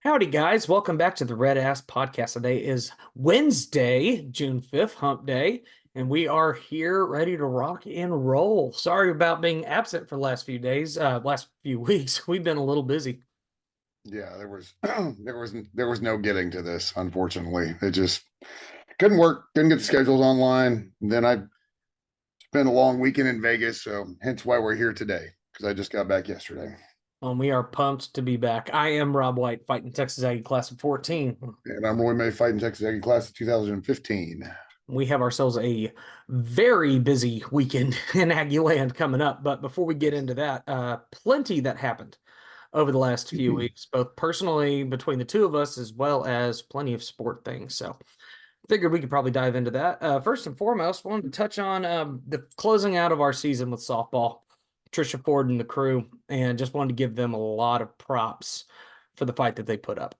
Howdy, guys. Welcome back to the RedAss podcast. Today is Wednesday, June 5th, hump day, and we are here ready to rock and roll. Sorry about being absent for the last few days, last few weeks. We've been a little busy. Yeah, there was there was no getting to this, unfortunately. It just couldn't work, couldn't get the schedules online. And then I spent a long weekend in Vegas, so hence why we're here today, because I just got back yesterday. We are pumped to be back. I am Rob White, fighting Texas Aggie class of 14. And I'm Roy May fighting Texas Aggie class of 2015. We have ourselves a very busy weekend in Aggie land coming up. But before we get into that, plenty that happened over the last few weeks, both personally between the two of us, as well as plenty of sport things. So figured we could probably dive into that. First and foremost, wanted to touch on the closing out of our season with softball, Trisha Ford and the crew, and just wanted to give them a lot of props for the fight that they put up.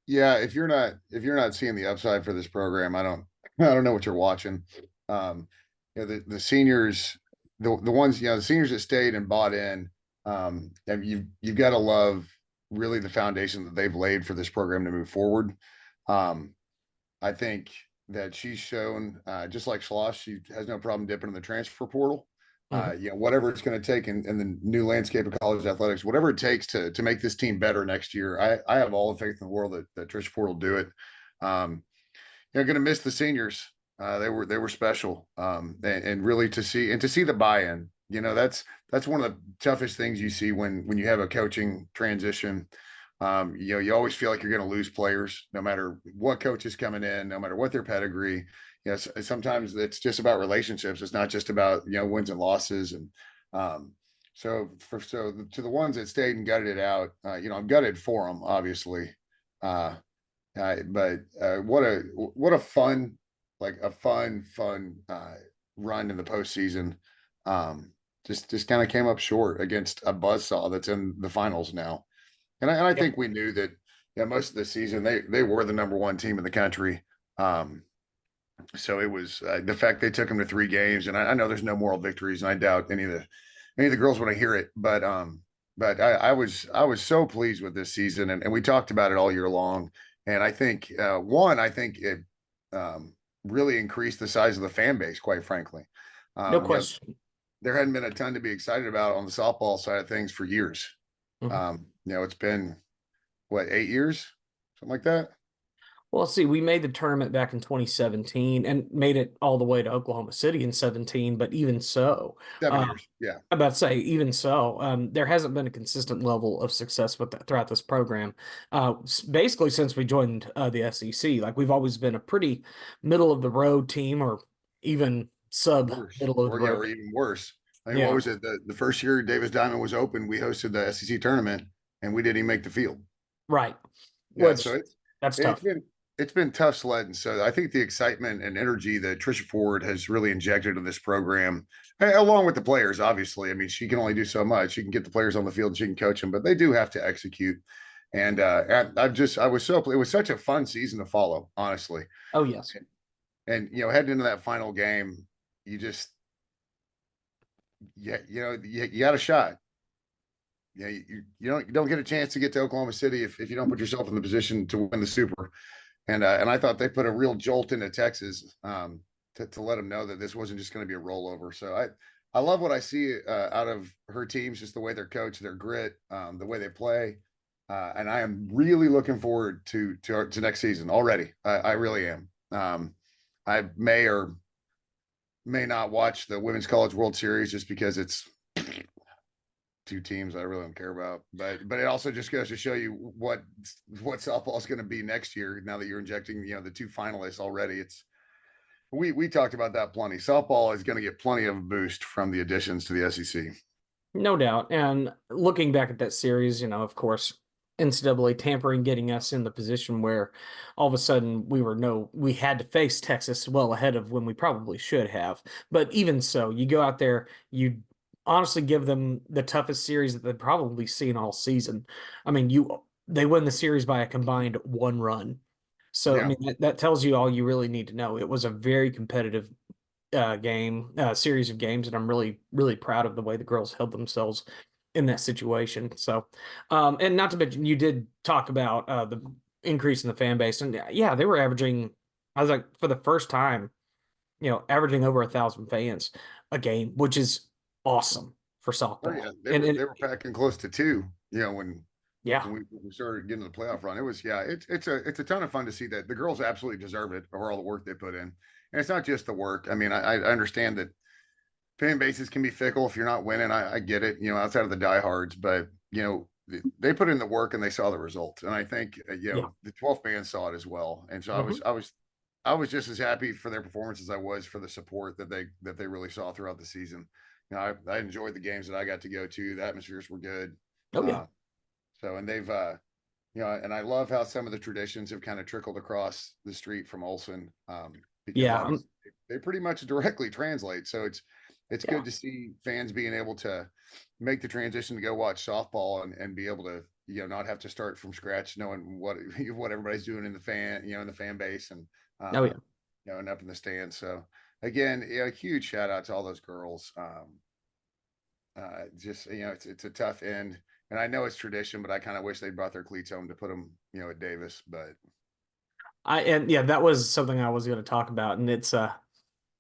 Yeah, if you're not seeing the upside for this program, I don't know what you're watching. The seniors, the ones, the seniors that stayed and bought in, and you've got to love really the foundation that they've laid for this program to move forward. Um, I think that she's shown, just like Schloss, she has no problem dipping in the transfer portal. Mhm. Whatever it's going to take in the new landscape of college athletics, whatever it takes to make this team better next year, I have all the faith in the world that Trish Ford will do it. Going to miss the seniors. They were special, and really to see the buy-in. That's one of the toughest things you see when you have a coaching transition. You always feel like you're going to lose players, no matter what coach is coming in, no matter what their pedigree. Yes, sometimes it's just about relationships. It's not just about wins and losses. And so to the ones that stayed and gutted it out, I'm gutted for them, obviously. Uh, but what a fun, fun run in the postseason. Just kind of came up short against a buzzsaw that's in the finals now. And I Yep. think we knew that, most of the season they were the number one team in the country. So it was the fact they took them to 3 games, and I know there's no moral victories, and I doubt any of the girls want to hear it, but I was so pleased with this season, and we talked about it all year long. And I think I think it really increased the size of the fan base, quite frankly. No Um, you know, question. there hadn't been a ton to be excited about on the softball side of things for years. Mhm. It's been what, 8 years, something like that. Well, see, we made the tournament back in 2017 and made it all the way to Oklahoma City in 17, but even so, 7 years, yeah. I'm about to say, even so, there hasn't been a consistent level of success with that throughout this program. Basically, since we joined the SEC, like we've always been a pretty middle of the road team, or even sub Worse, middle of the or road. even worse. I mean, what Yeah, was it? The first year Davis Diamond was open, we hosted the SEC tournament, and we didn't even make the field. right. Yeah, so Which it's that's it's tough. been it's been tough sledding. So I think the excitement and energy that Trisha Ford has really injected in this program, along with the players, obviously. I mean, she can only do so much. She can get the players on the field, and she can coach them, but they do have to execute. And I was so it was such a fun season to follow, honestly. Oh yes. And heading into that final game, you just yeah, you got a shot. Yeah, you don't get a chance to get to Oklahoma City if you don't put yourself in the position to win the Super. And I thought they put a real jolt into Texas, to let them know that this wasn't just going to be a rollover. So I love what I see out of her teams, just the way they're coached, their grit, the way they play, and I am really looking forward to next season already. I really am. I may or may not watch the Women's College World Series just because it's two teams I really don't care about. But it also just goes to show you what softball is going to be next year. Now that you're injecting, the two finalists already, we talked about that plenty. Softball is going to get plenty of a boost from the additions to the SEC. No doubt. And looking back at that series, of course, NCAA tampering getting us in the position where all of a sudden we had to face Texas well ahead of when we probably should have. But even so, you go out there, you honestly give them the toughest series that they've probably seen all season. I mean, they win the series by a combined 1 run. So, I Yeah, mean, that tells you all you really need to know. It was a very competitive series of games, and I'm really, really proud of the way the girls held themselves in that situation. So, and not to mention, you did talk about the increase in the fan base, and yeah, they were averaging. I was like, for the first time, averaging over 1,000 fans a game, which is awesome for Oh softball. yeah, And they were packing close to two. yeah, When we started getting to the playoff run, it was yeah, it's a ton of fun to see that the girls absolutely deserve it for all the work they put in, and it's not just the work. I mean, I understand that fan bases can be fickle if you're not winning. I get it, outside of the diehards, but they put in the work and they saw the results, and I think yeah, the 12th man saw it as well, and so hmm I was just as happy for their performance as I was for the support that they really saw throughout the season. I enjoyed the games that I got to go to. The atmospheres were good. oh yeah, Uh, so, and they've, and I love how some of the traditions have kind of trickled across the street from Olson, because yeah, obviously they pretty much directly translate. So it's yeah, good to see fans being able to make the transition to go watch softball and be able to, not have to start from scratch, knowing what everybody's doing in the in the fan base and, oh uh, yeah. and up in the stands. So again, yeah, huge shout out to all those girls. Just it's a tough end, and I know it's tradition, but I kind of wish they brought their cleats home to put them, at Davis. But And yeah, that was something I was going to talk about, and it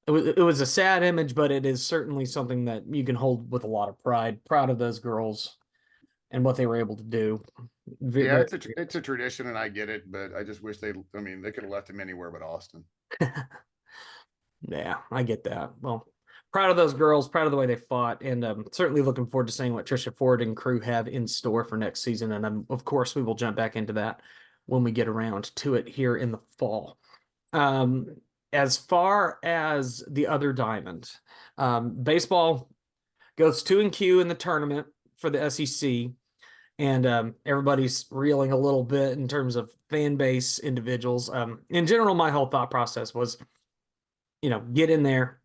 was a sad image, but it is certainly something that you can hold with a lot of pride. Proud of those girls and what they were able to do. yeah, Very, it's a tradition, and I get it. But I just wish they. I mean, they could have left him anywhere but Austin. yeah, I get that. Well, proud of those girls, proud of the way they fought, and certainly looking forward to seeing what Trisha Ford and crew have in store for next season. And of course, we will jump back into that when we get around to it here in the fall. Um, as far as the other diamond, baseball goes 2-Q in the tournament for the SEC, and everybody's reeling a little bit in terms of fan base individuals. In general, my whole thought process was, get in there,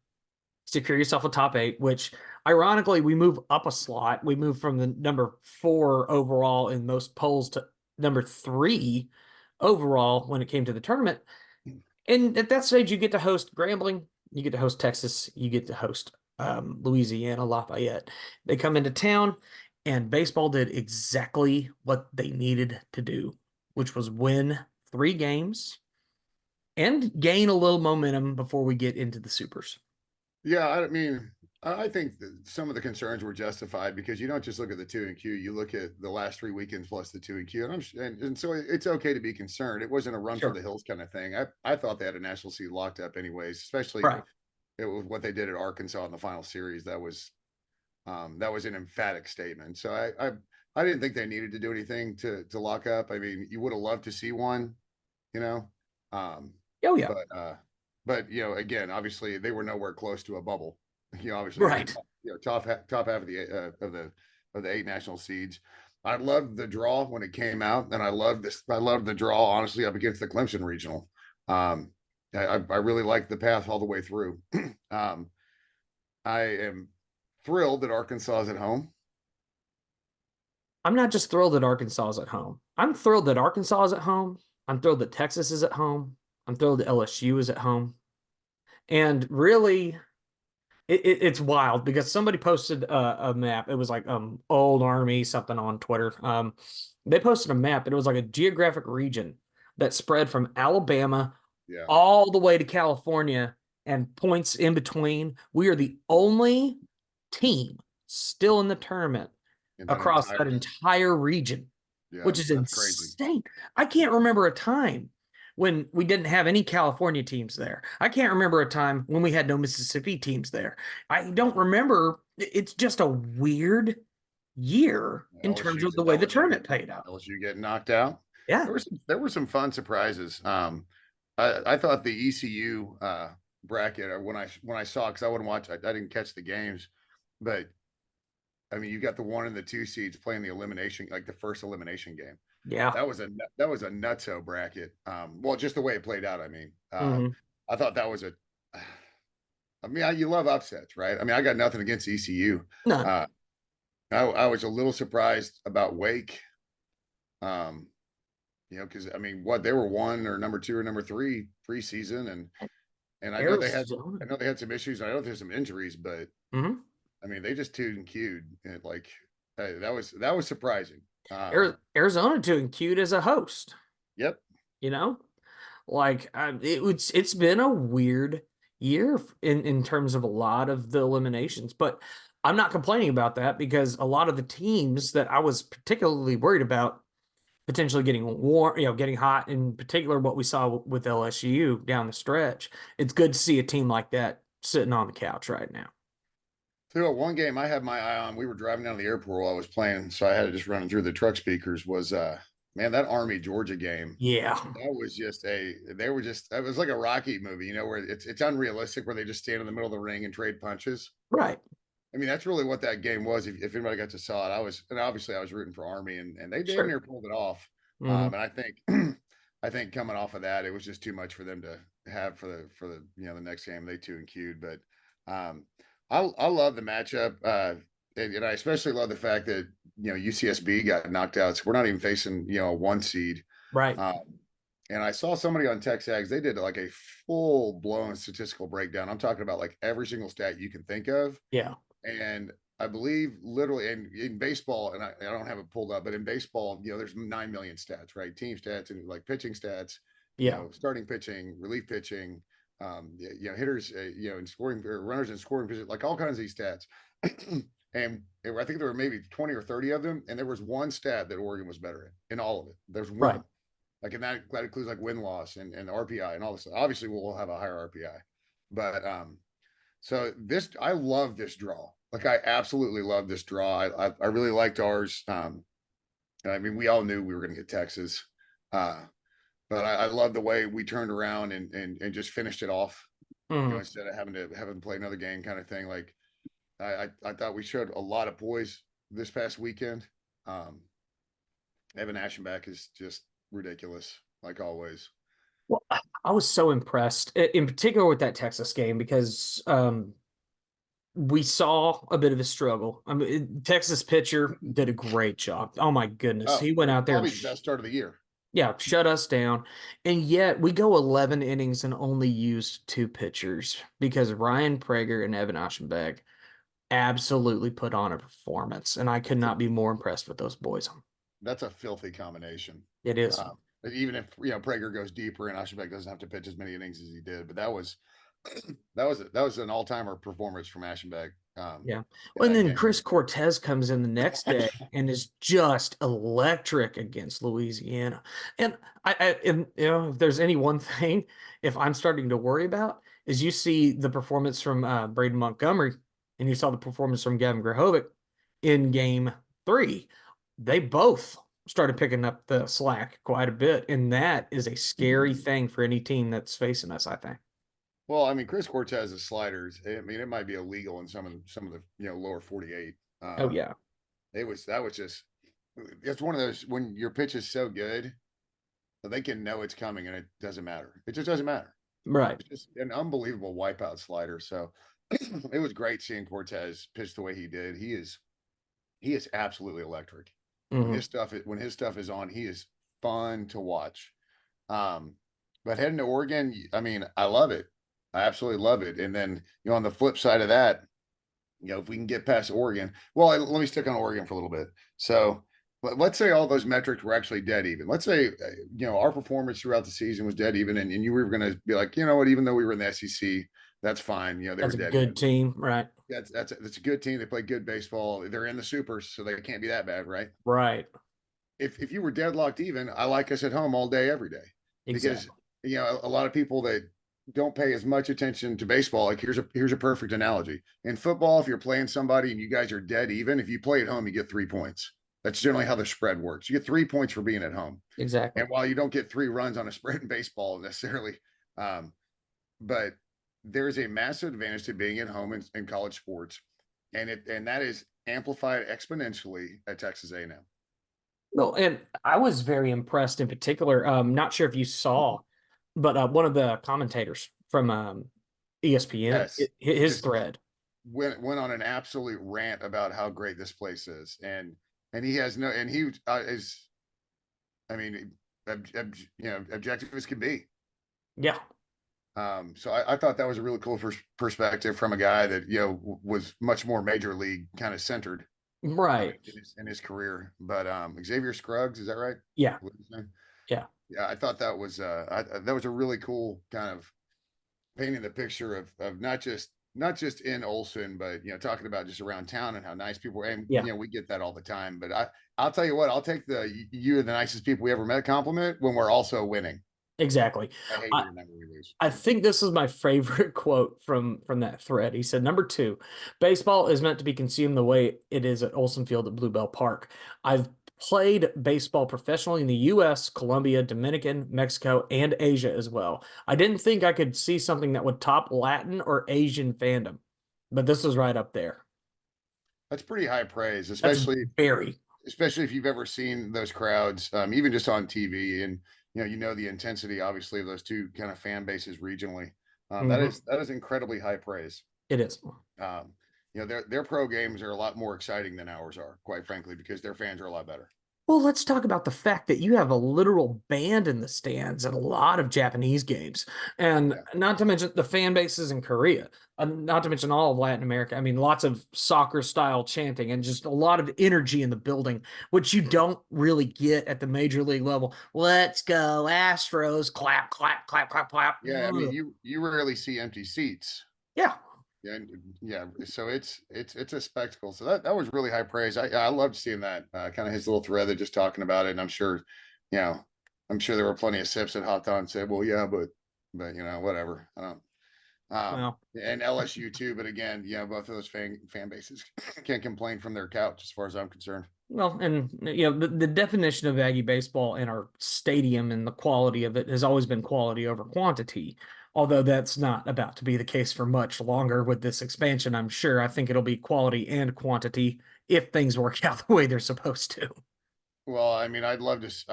secure yourself a top eight, which ironically, we move up a slot. We move from the number 4 overall in most polls to number 3 overall when it came to the tournament. And at that stage, you get to host Grambling, you get to host Texas, you get to host Louisiana, Lafayette. They come into town, and baseball did exactly what they needed to do, which was win 3 games and gain a little momentum before we get into the supers. Yeah, I mean, I think that some of the concerns were justified because you don't just look at the 2-Q, you look at the last 3 weekends plus the 2-Q, and so it's okay to be concerned. It wasn't a run for Sure. the hills kind of thing. I thought they had a national seed locked up anyways, especially Right. it was what they did at Arkansas in the final series. That was an emphatic statement. So I didn't think they needed to do anything to lock up. I mean, you would have loved to see one, you know, um, Oh, yeah. but again, obviously they were nowhere close to a bubble. Obviously in the Right. top half of the 8 national seeds. I loved the draw when it came out, and I loved this. I loved the draw honestly up against the Clemson regional. Um, I really liked the path all the way through. um, I am thrilled that Arkansas is at home. I'm not just thrilled that Arkansas is at home. I'm thrilled that Arkansas is at home. I'm thrilled that Texas is at home. I'm thrilled that LSU is at home. And really, it's wild because somebody posted a map. It was like old army something on Twitter. They posted a map. And it was like a geographic region that spread from Alabama Yeah, all the way to California and points in between. We are the only team still in the tournament in that across entire that entire region, yeah, which is that's crazy. insane. I can't remember a time when we didn't have any California teams there. I can't remember a time when we had no Mississippi teams there. I don't remember. It's just a weird year in terms of the way the tournament played out. LSU get knocked out. Yeah. There were some fun surprises. I thought the ECU bracket, or when I saw, because I wouldn't watch, I didn't catch the games, but I mean, you got the 1 and the 2 seeds playing the elimination, like the first elimination game. Yeah. That was a nutso bracket. Well, just the way it played out. I mean, hmm I thought that was a. I mean, you love upsets, right? I mean, I got nothing against ECU. None. Uh, I was a little surprised about Wake. Um, because I mean, what they were 1 or number 2 or number 3 preseason, and Arizona. I know they had some issues. I know there's some injuries, but hmm I mean, they just 2-Q'd and like. that was surprising. Arizona doing cute as a host, Yep. you know? Like it's been a weird year in terms of a lot of the eliminations, but I'm not complaining about that because a lot of the teams that I was particularly worried about potentially getting warm, getting hot, in particular what we saw with LSU down the stretch. It's good to see a team like that sitting on the couch right now. So one game I had my eye on, we were driving down to the airport while I was playing, so I had to just run through the truck speakers. Was man, that Army Georgia game. Yeah, That was just they were just it was like a Rocky movie, where it's unrealistic where they just stand in the middle of the ring and trade punches. right. I mean, that's really what that game was. If anybody got to saw it, and obviously I was rooting for Army, and they damn Sure. near pulled it off. Hmm. And I think, I think coming off of that, it was just too much for them to have for the the next game. They 2 and queued, but um, I love the matchup, and I especially love the fact that UCSB got knocked out. So we're not even facing a 1 seed. Right. Um, and I saw somebody on TexAgs, they did like a full blown statistical breakdown. I'm talking about like every single stat you can think of. Yeah. And I believe literally in baseball, and I don't have it pulled up, but in baseball, there's 9 million stats, right? Team stats and like pitching stats, Yeah. starting pitching, relief pitching, hitters, and scoring or runners and scoring position, like all kinds of these stats. And I think there were maybe 20 or 30 of them. And there was one stat that Oregon was better in all of it. There's Right. one. Like, and that includes like win loss and RPI and all this. Obviously, we'll have a higher RPI, but so this, I love this draw. Like, I absolutely love this draw. I really liked ours. I mean, we all knew we were going to get Texas, uh, but I love the way we turned around and just finished it off. Hmm. Instead of having to play another game, kind of thing. Like, I thought we showed a lot of poise this past weekend. Um, Evan Ashenbach is just ridiculous, like always. Well, I was so impressed, in particular with that Texas game, because we saw a bit of a struggle. I mean, Texas pitcher did a great job. Oh my goodness, Oh, he went out there and probably the best start of the year. yeah, shut us down. And yet we go 11 innings and only used two pitchers because Ryan Prager and Evan Aschenbeck absolutely put on a performance, and I could That's a not be more impressed with those boys. that's a filthy combination. It is. Um, Even if Prager goes deeper and Ashenbeck doesn't have to pitch as many innings as he did, but that was that was an all timer performance from Ashenbeck Yeah. in Well, and that then game. Chris Cortez comes in the next day and is just electric against Louisiana. And and if there's any one thing, if I'm starting to worry about, is you see the performance from Braden Montgomery and you saw the performance from Gavin Grahovic in game 3. They both started picking up the slack quite a bit, and that is a scary thing for any team that's facing us, I think. Well, I mean, Chris Cortez's sliders. I mean, it might be illegal in some of the lower 48. Oh yeah. That was just it's one of those when your pitch is so good that they can know it's coming and it doesn't matter. It just doesn't matter. Right. It's just an unbelievable wipeout slider. So it was great seeing Cortez pitch the way he did. He is absolutely electric. Hmm. When his stuff is on, he is fun to watch. Um, but heading to Oregon, I mean, I love it. I absolutely love it. And then on the flip side of that, if we can get past Oregon, well, let me stick on Oregon for a little bit. So let's say all those metrics were actually dead even. Let's say our performance throughout the season was dead even, and you were going to be like, what, even though we were in the SEC, that's fine. They were That's a dead good even. team, right? That's a good team. They play good baseball. They're in the supers, so they can't be that bad, right? Right. If you were deadlocked even, I like us at home all day, every day, because Exactly. a lot of people that don't pay as much attention to baseball. Like, here's a perfect analogy. In football, if you're playing somebody and you guys are dead even, if you play at home, you get 3 points. That's generally how the spread works. You get 3 points for being at home. Exactly. And while you don't get 3 runs on a spread in baseball necessarily, um, but there's a massive advantage to being at home in college sports, and that is amplified exponentially at Texas A&M. No, and I was very impressed in particular. Not sure if you saw, but one of the commentators from ESPN, Yes, his just thread. went on an absolute rant about how great this place is, and he has no, and he is, I mean, objective as can be. Yeah. So I thought that was a really cool perspective from a guy that was much more major league kind of centered. Right. in his career. But Xavier Scruggs, is that right? Yeah. What his name? Yeah. Yeah, I thought that was a really cool kind of painting the picture of not just in Olson, but talking about just around town and how nice people are. And Yeah. we get that all the time. But I'll tell you what, I'll take the you are the nicest people we ever met compliment when we're also winning. Exactly. I hate I, hearing that when we lose. I think this is my favorite quote from that thread. He said, "Number two, baseball is meant to be consumed the way it is at Olsen Field at Bluebell Park. I've played baseball professionally in the U.S., Colombia, Dominican, Mexico, and Asia as well. I didn't think I could see something that would top Latin or Asian fandom, but this is right up there. That's pretty high praise, That's very, especially if you've ever seen those crowds, even just on TV, and the intensity, obviously, of those two kind of fan bases regionally. mhm, That is incredibly high praise. it is. Um, their pro games are a lot more exciting than ours are, quite frankly, because their fans are a lot better. Well, let's talk about the fact that you have a literal band in the stands at a lot of Japanese games. And Yeah, not to mention the fan bases in Korea, not to mention all of Latin America. I mean, lots of soccer style chanting and just a lot of energy in the building, which you don't really get at the major league level. Let's go, Astros, clap, clap, clap, clap, clap. yeah. I mean, you rarely see empty seats. Yeah. Yeah, yeah. So it's a spectacle. So that was really high praise. I loved seeing that kind of his little thread that just talking about it. And you know, I'm sure there were plenty of sips that hopped on and said, "Well, yeah, but whatever." I don't. Well, And LSU too. But again, both of those fan bases can't complain from their couch, as far as I'm concerned. well, and the definition of Aggie baseball and our stadium and the quality of it has always been quality over quantity. Although that's not about to be the case for much longer with this expansion, I'm sure. I think it'll be quality and quantity if things work out the way they're supposed to. Well, I mean, I'd love to see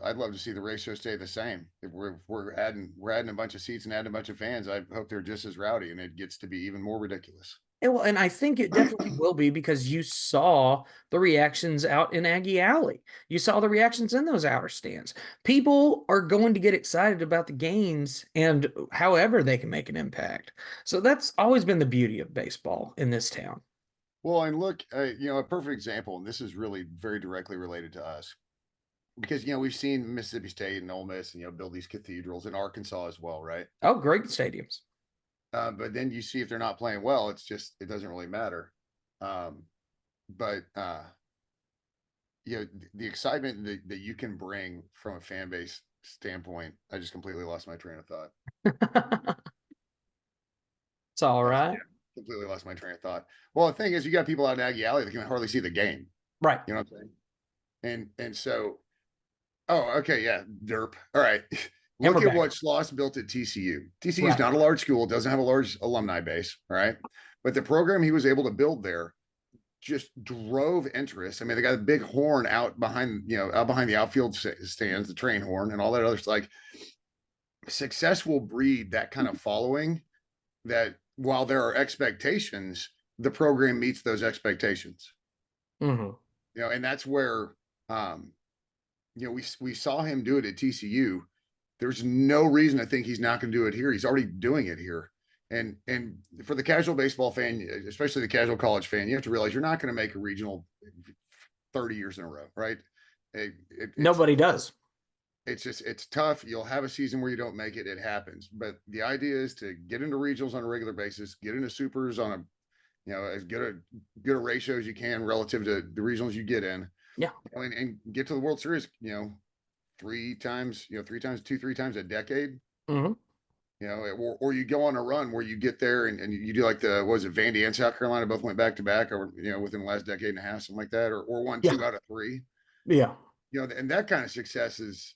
I'd love to see the ratio stay the same. If we're adding a bunch of seats and adding a bunch of fans, I hope they're just as rowdy and it gets to be even more ridiculous. And I think it definitely will be because you saw the reactions out in Aggie Alley. You saw the reactions in those outer stands. People are going to get excited about the games and however they can make an impact. So that's always been the beauty of baseball in this town. Well, and look, a perfect example, and this is really very directly related to us because we've seen Mississippi State and Ole Miss, and build these cathedrals in Arkansas as well, right? Oh, great stadiums. But then you see if they're not playing well, it doesn't really matter. Um, but the excitement that you can bring from a fan base standpoint, I just completely lost my train of thought. It's all Yes, right. yeah, completely lost my train of thought. Well, the thing is, you got people out in Aggie Alley that can hardly see the game. Right. You know what I'm saying? And so, oh, okay, yeah, derp. All right. And we're Look at back. what Schloss built at TCU. TCU is Right. not a large school, doesn't have a large alumni base, all right? But the program he was able to build there just drove interest. I mean, they got a big horn out behind the outfield stands, the train horn, and all that other stuff. Like, success will breed that kind of following. That while there are expectations, the program meets those expectations. Hmm. And that's where um, we saw him do it at TCU. There's no reason to think he's not going to do it here. He's already doing it here. And for the casual baseball fan, especially the casual college fan, you have to realize you're not going to make a regional 30 years in a row, right? It's Nobody does. it's tough. You'll have a season where you don't make it. It happens. But the idea is to get into regionals on a regular basis, get into supers on a as good a ratio as you can relative to the regionals you get in, Yeah. and get to the World Series. Two, three times a decade. Hmm. Or you go on a run where you get there and you do like what was it, Vandy and South Carolina both went back to back, or within the last decade and a half, something like that, or won Yeah. two out of three. Yeah. And that kind of success is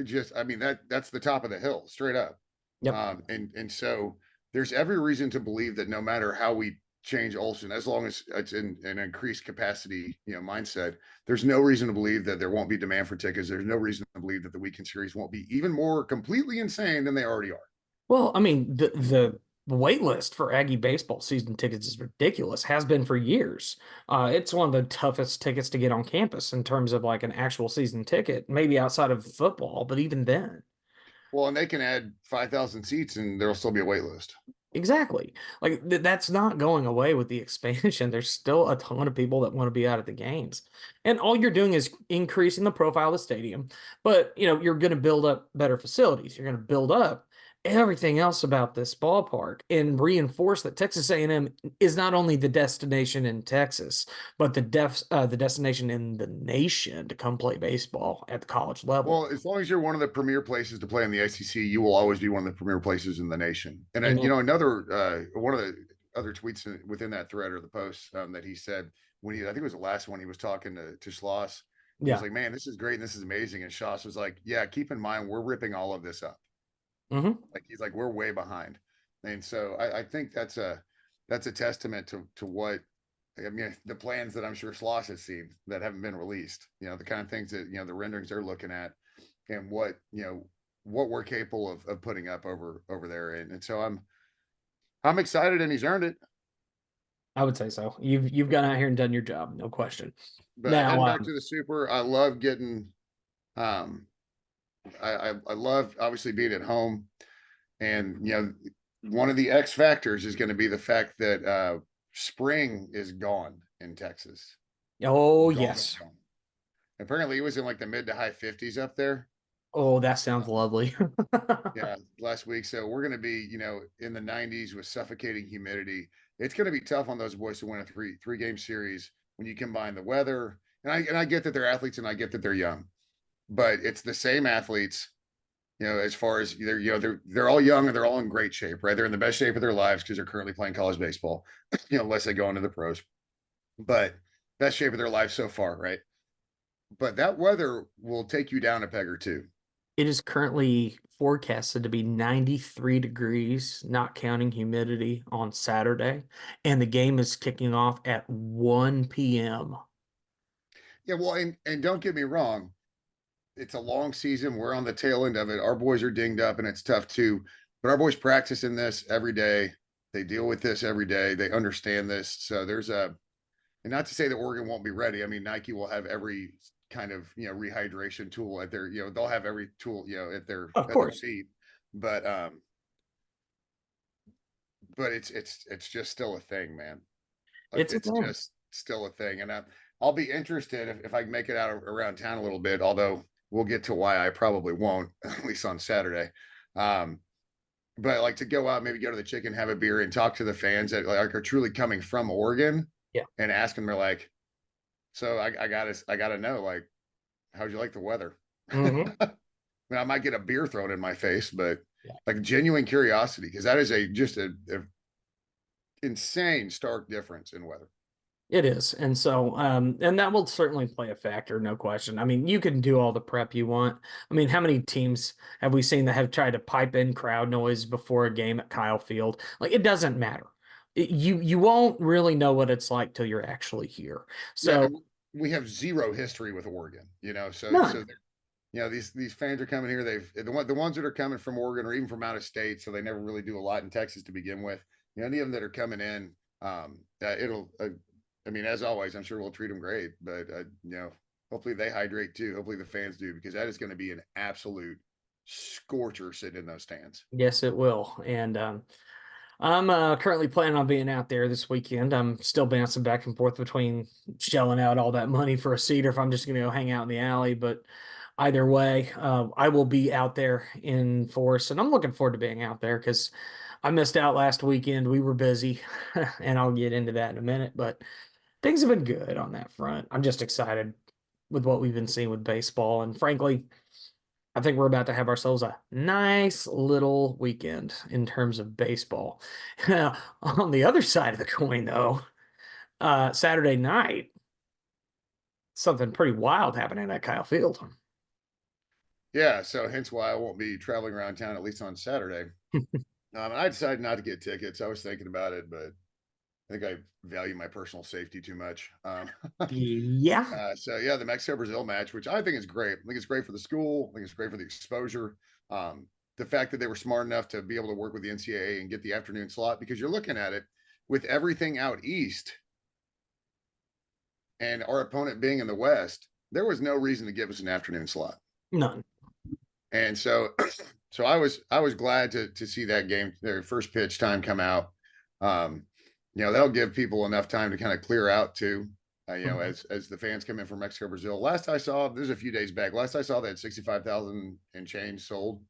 just, I mean, that's the top of the hill, straight up. Yep. And so there's every reason to believe that no matter how we change Olson, as long as it's in an increased capacity, mindset, there's no reason to believe that there won't be demand for tickets. There's no reason to believe that the weekend series won't be even more completely insane than they already are. Well, I mean, the wait list for Aggie baseball season tickets is ridiculous, has been for years. It's one of the toughest tickets to get on campus in terms of like an actual season ticket, maybe outside of football, but even then. Well, and they can add 5,000 seats and there'll still be a wait list. Exactly. Like that's not going away with the expansion. There's still a ton of people that want to be out at the games. And all you're doing is increasing the profile of the stadium. But, you're going to build up better facilities. You're going to build up everything else about this ballpark and reinforce that Texas A&M is not only the destination in Texas, but the destination in the nation to come play baseball at the college level. Well, as long as you're one of the premier places to play in the SEC, you will always be one of the premier places in the nation. And Amen. another one of the other tweets within that thread or the post that he said when I think it was the last one, he was talking to Schloss. He was Yeah. like, "Man, this is great and this is amazing." And Schloss was like, "Yeah, keep in mind we're ripping all of this up. Hmm. Like he's like, we're way behind." And so I think that's a testament to what I mean, the plans that I'm sure Sloss has seen that haven't been released, the kind of things that, the renderings they're looking at and what we're capable of putting up over there. And so I'm excited and he's earned it. I would say so. You've gone out here and done your job, no question. But Now, heading back to the super, I love getting um I love obviously being at home and one of the X factors is going to be the fact that spring is gone in Texas. oh Gone, yes. gone. Apparently it was in like the mid to high 50s up there. Oh, that sounds lovely. Yeah, last week. So we're going to be, in the 90s with suffocating humidity. It's going to be tough on those boys to win a three game series when you combine the weather. And I get that they're athletes and I get that they're young, but it's the same athletes. As far as they're all young and they're all in great shape, right? They're in the best shape of their lives because they're currently playing college baseball, unless they go into the pros. But best shape of their life so far, right? But that weather will take you down a peg or two. It is currently forecasted to be 93 degrees, not counting humidity, on Saturday, and the game is kicking off at 1 p.m. Yeah, well, and don't get me wrong, it's a long season. We're on the tail end of it. Our boys are dinged up and it's tough too. But our boys practice in this every day. They deal with this every day. They understand this. So and not to say that Oregon won't be ready. I mean, Nike will have every kind of rehydration tool at their they'll have every tool Of at their course, feet. But it's just still a thing, man. Like it's a it's thing. just still a thing, and I'll be interested if I can make it out around town a little bit. Although we'll get to why I probably won't, at least on Saturday. Um, but like to go out, maybe go to the chicken, have a beer, and talk to the fans that like are truly coming from Oregon, Yeah. and ask them, they're like, "So I gotta know, like, how'd you like the weather?" Hmm. I mean, I might get a beer thrown in my face, but Yeah. like genuine curiosity, because that is a insane stark difference in weather. It is. And so, and that will certainly play a factor, no question. I mean, you can do all the prep you want. I mean, how many teams have we seen that have tried to pipe in crowd noise before a game at Kyle Field? Like, it doesn't matter. You won't really know what it's like till you're actually here. Yeah, So, we have zero history with Oregon, so none. these fans are coming here. The ones that are coming from Oregon or even from out of state, so they never really do a lot in Texas to begin with. Any of them that are coming in, it'll. I mean, as always, I'm sure we'll treat them great, but hopefully they hydrate too. Hopefully the fans do because that is going to be an absolute scorcher sitting in those stands. Yes, it will. And I'm currently planning on being out there this weekend. I'm still bouncing back and forth between shelling out all that money for a seat or if I'm just going to go hang out in the alley. But either way, I will be out there in force, and I'm looking forward to being out there because I missed out last weekend. We were busy, and I'll get into that in a minute. But things have been good on that front. I'm just excited with what we've been seeing with baseball, and frankly, I think we're about to have ourselves a nice little weekend in terms of baseball. On the other side of the coin, though, Saturday night, something pretty wild happening at Kyle Field. Yeah, so hence why I won't be traveling around town at least on Saturday. I decided not to get tickets. I was thinking about it, but I think I value my personal safety too much. Yeah, So yeah, the Mexico Brazil match, which I think is great. I think it's great for the school. I think it's great for the exposure. The fact that they were smart enough to be able to work with the NCAA and get the afternoon slot, because you're looking at it with everything out east and our opponent being in the West, there was no reason to give us an afternoon slot. none. And so So I was glad to see that game, their first pitch time come out. Um, that'll give people enough time to kind of clear out too. Mhm. As the fans come in from Mexico, Brazil. Last I saw, this is a few days back. Last I saw, they had 65,000 and change sold.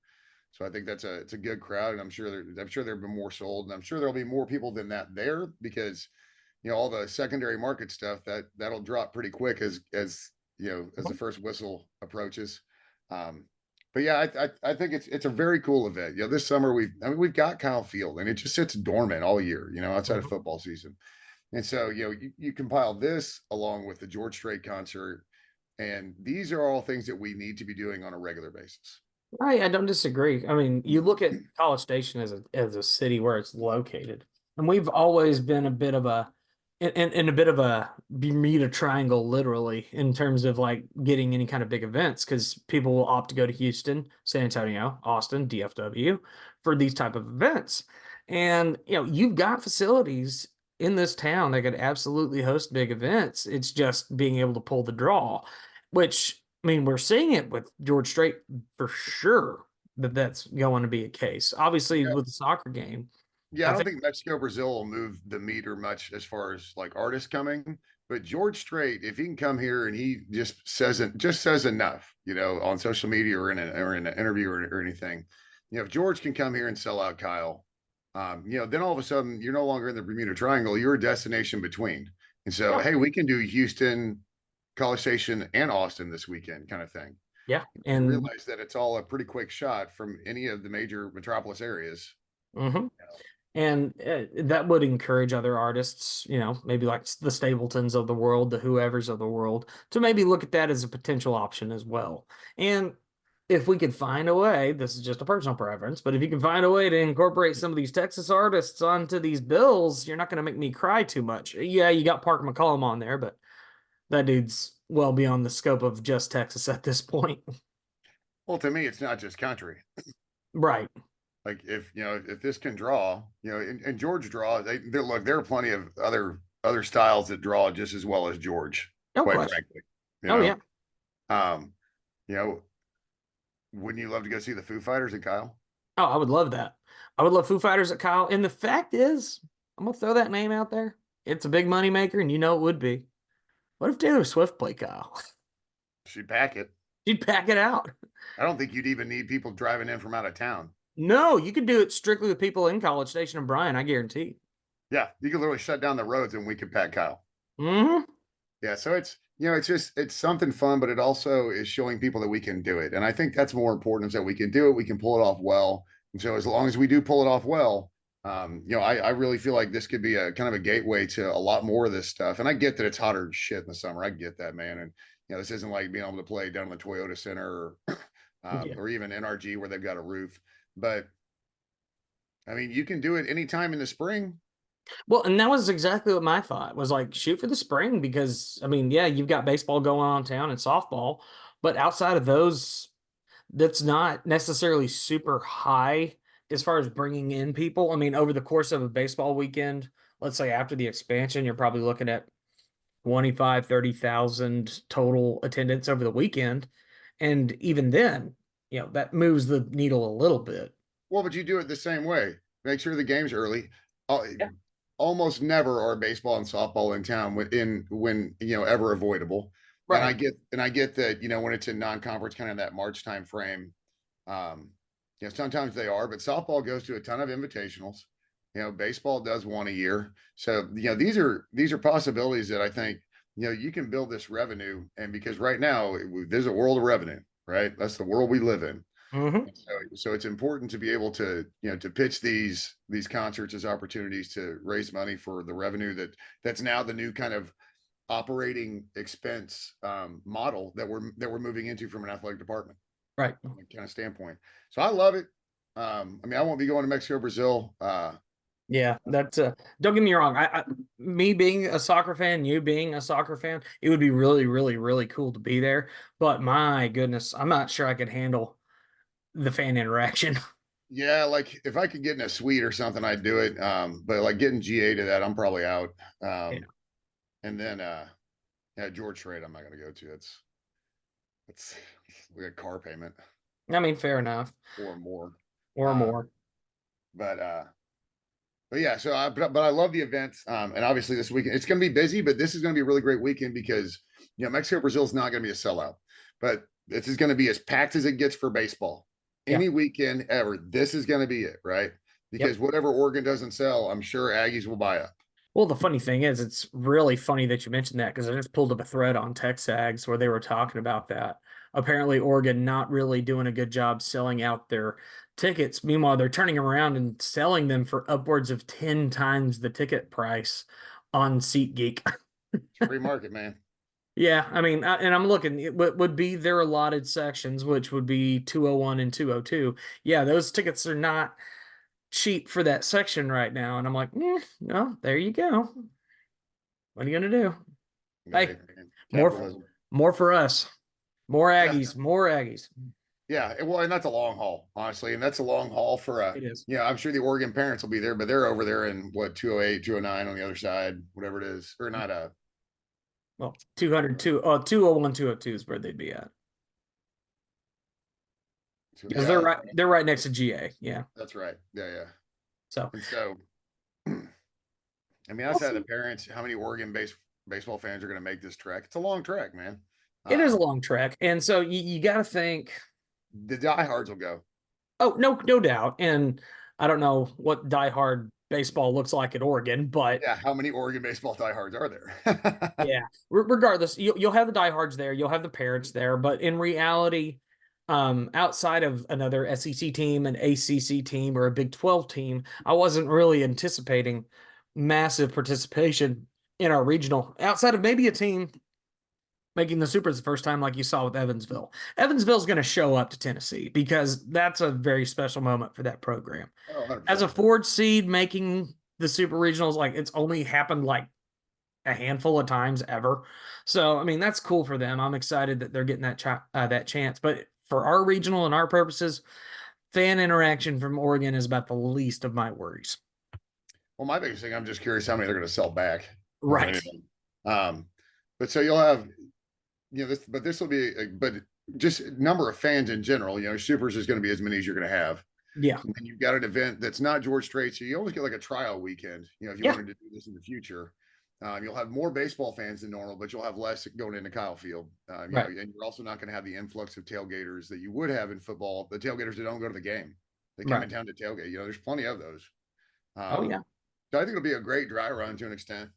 So I think it's a good crowd, and I'm sure there've been more sold, and I'm sure there'll be more people than that there because all the secondary market stuff that'll drop pretty quick as the first whistle approaches. Um, but yeah, I think it's a very cool event. This summer we've got Kyle Field, and it just sits dormant all year, outside of Mhm. football season. And so you compile this along with the George Strait concert, and these are all things that we need to be doing on a regular basis. I don't disagree. I mean, you look at College Station as a city where it's located, and we've always been a bit of in a bit of a Bermuda Triangle, literally, in terms of like getting any kind of big events, because people will opt to go to Houston, San Antonio, Austin, DFW for these type of events. And you've got facilities in this town that could absolutely host big events. It's just being able to pull the draw, which I mean, we're seeing it with George Strait for sure that that's going to be a case. Obviously, Yeah, with the soccer game, yeah, I I don't think, think Mexico Brazil will move the meter much as far as like artists coming. But George Strait, if he can come here and he just says enough, on social media or in an interview or anything, if George can come here and sell out Kyle, then all of a sudden you're no longer in the Bermuda Triangle, you're a destination between. And so, yeah, hey, we can do Houston, College Station, and Austin this weekend, kind of thing. yeah, And and realize that it's all a pretty quick shot from any of the major metropolis areas. mhm. And that would encourage other artists, maybe like the Stapletons of the world, the whoever's of the world, to maybe look at that as a potential option as well. And if we could find a way, this is just a personal preference, but if you can find a way to incorporate some of these Texas artists onto these bills, you're not going to make me cry too much. Yeah, you got Park McCollum on there, but that dude's well beyond the scope of just Texas at this point. Well, to me, it's not just country. Right. Like if this can draw, and George draw, look, there are plenty of other styles that draw just as well as George, No quite question. frankly. You Oh, know, yeah. um, you know, wouldn't you love to go see the Foo Fighters and Kyle? Oh, I would love that. I would love Foo Fighters at Kyle. And the fact is, I'm gonna throw that name out there. It's a big money maker, and you know it would be. What if Taylor Swift played Kyle? She'd pack it. She'd pack it out. I don't think you'd even need people driving in from out of town. No, you could do it strictly with people in College Station and Bryan, I guarantee. Yeah, you could literally shut down the roads and we could pack Kyle. Hmm. Yeah, so it's something fun, but it also is showing people that we can do it. And I think that's more important is that we can do it, we can pull it off well. And so as long as we do pull it off well, I really feel like this could be a kind of a gateway to a lot more of this stuff. And I get that it's hotter than shit in the summer. I get that, man. And this isn't like being able to play down in the Toyota Center Yeah. or even NRG where they've got a roof. But I mean, you can do it anytime in the spring. Well, and that was exactly what my thought was like, shoot for the spring because I mean, yeah, you've got baseball going on in town and softball, but outside of those, that's not necessarily super high as far as bringing in people. I mean, over the course of a baseball weekend, let's say after the expansion, you're probably looking at 25, 30,000 total attendance over the weekend. And even then, that moves the needle a little bit. Well, but you do it the same way. Make sure the game's early. Uh, Yeah. Almost never are baseball and softball in town when ever avoidable. And I Right. get that when it's in non-conference, kind of that March time frame. Um, sometimes they are, but softball goes to a ton of invitationals. Baseball does one a year. So these are possibilities that I think you can build this revenue. And because right now there's a world of revenue, right? That's the world we live in. Hmm. So it's important to be able to to pitch these concerts as opportunities to raise money for the revenue that's now the new kind of operating expense model that we're moving into from an athletic department Right. kind of standpoint. So I love it. I mean, I won't be going to Mexico, Brazil. Yeah, that's don't get me wrong. Me being a soccer fan, you being a soccer fan, it would be really, really, really cool to be there. But my goodness, I'm not sure I could handle the fan interaction. Yeah, like if I could get in a suite or something, I'd do it. But like getting GA to that, I'm probably out. Yeah. And then yeah, George Strait, I'm not gonna go to. It's we got car payment. I mean, fair enough. or more. Or Uh, more. but yeah, so but I love the event. And obviously this weekend it's going to be busy, but this is going to be a really great weekend because Mexico Brazil is not going to be a sellout, but this is going to be as packed as it gets for baseball. Yeah. Any weekend ever, this is going to be it, right? Because Yep. whatever Oregon doesn't sell, I'm sure Aggies will buy up. Well, the funny thing is, it's really funny that you mentioned that because I just pulled up a thread on TexAgs where they were talking about that. Apparently, Oregon not really doing a good job selling out their tickets. Meanwhile, they're turning around and selling them for upwards of 10 times the ticket price on SeatGeek. Free market, man. Yeah, I mean, and I'm looking, it would be their allotted sections, which would be 201 and 202. Yeah, those tickets are not cheap for that section right now. And I'm like, no, there you go. What are you gonna do? Hey, Hey, more capitalism. more for us. More Yeah, Aggies, more Aggies. yeah. Well, and that's a long haul, honestly, and that's a long haul for It is. I'm sure the Oregon parents will be there, but they're over there in what 208, 209 on the other side, whatever it is, or not Well, 202, 201, 202 is where they'd be at. Because yeah, they're right next to GA. Yeah. that's right. Yeah, yeah. So And so, I mean, we'll outside of the see. parents, how many Oregon baseball fans are going to make this trek? It's a long trek, man. It is a Um, long trek. And so you gotta think, the diehards will go. oh, no doubt. And I don't know what diehard baseball looks like at Oregon, but Yeah, how many Oregon baseball diehards are there? yeah, regardless, you'll have the diehards there, you'll have the parents there, but in reality, outside of another SEC team, an ACC team, or a Big 12 team, I wasn't really anticipating massive participation in our regional, outside of maybe a team making the Supers the first time, like you saw with Evansville. Evansville's going to show up to Tennessee because that's a very special moment for that program. Oh, As a 100%. Ford seed making the Super Regionals, like it's only happened like a handful of times ever. So, I mean, that's cool for them. I'm excited that they're getting that chance. But for our regional and our purposes, fan interaction from Oregon is about the least of my worries. Well, my biggest thing, I'm just curious how many they're going to sell back more than Right. anything. Um, but so you'll have, this will be, but just number of fans in general, Supers is going to be as many as you're going to have. Yeah. And then you've got an event that's not George Strait. So you almost get like a trial weekend, if you Yeah. wanted to do this in the future. You'll have more baseball fans than normal, but you'll have less going into Kyle Field. Right. And you're also not going to have the influx of tailgaters that you would have in football. The tailgaters that don't go to the game, they come Right. in town to tailgate. There's plenty of those. Oh, Um, yeah. so I think it'll be a great dry run to an extent.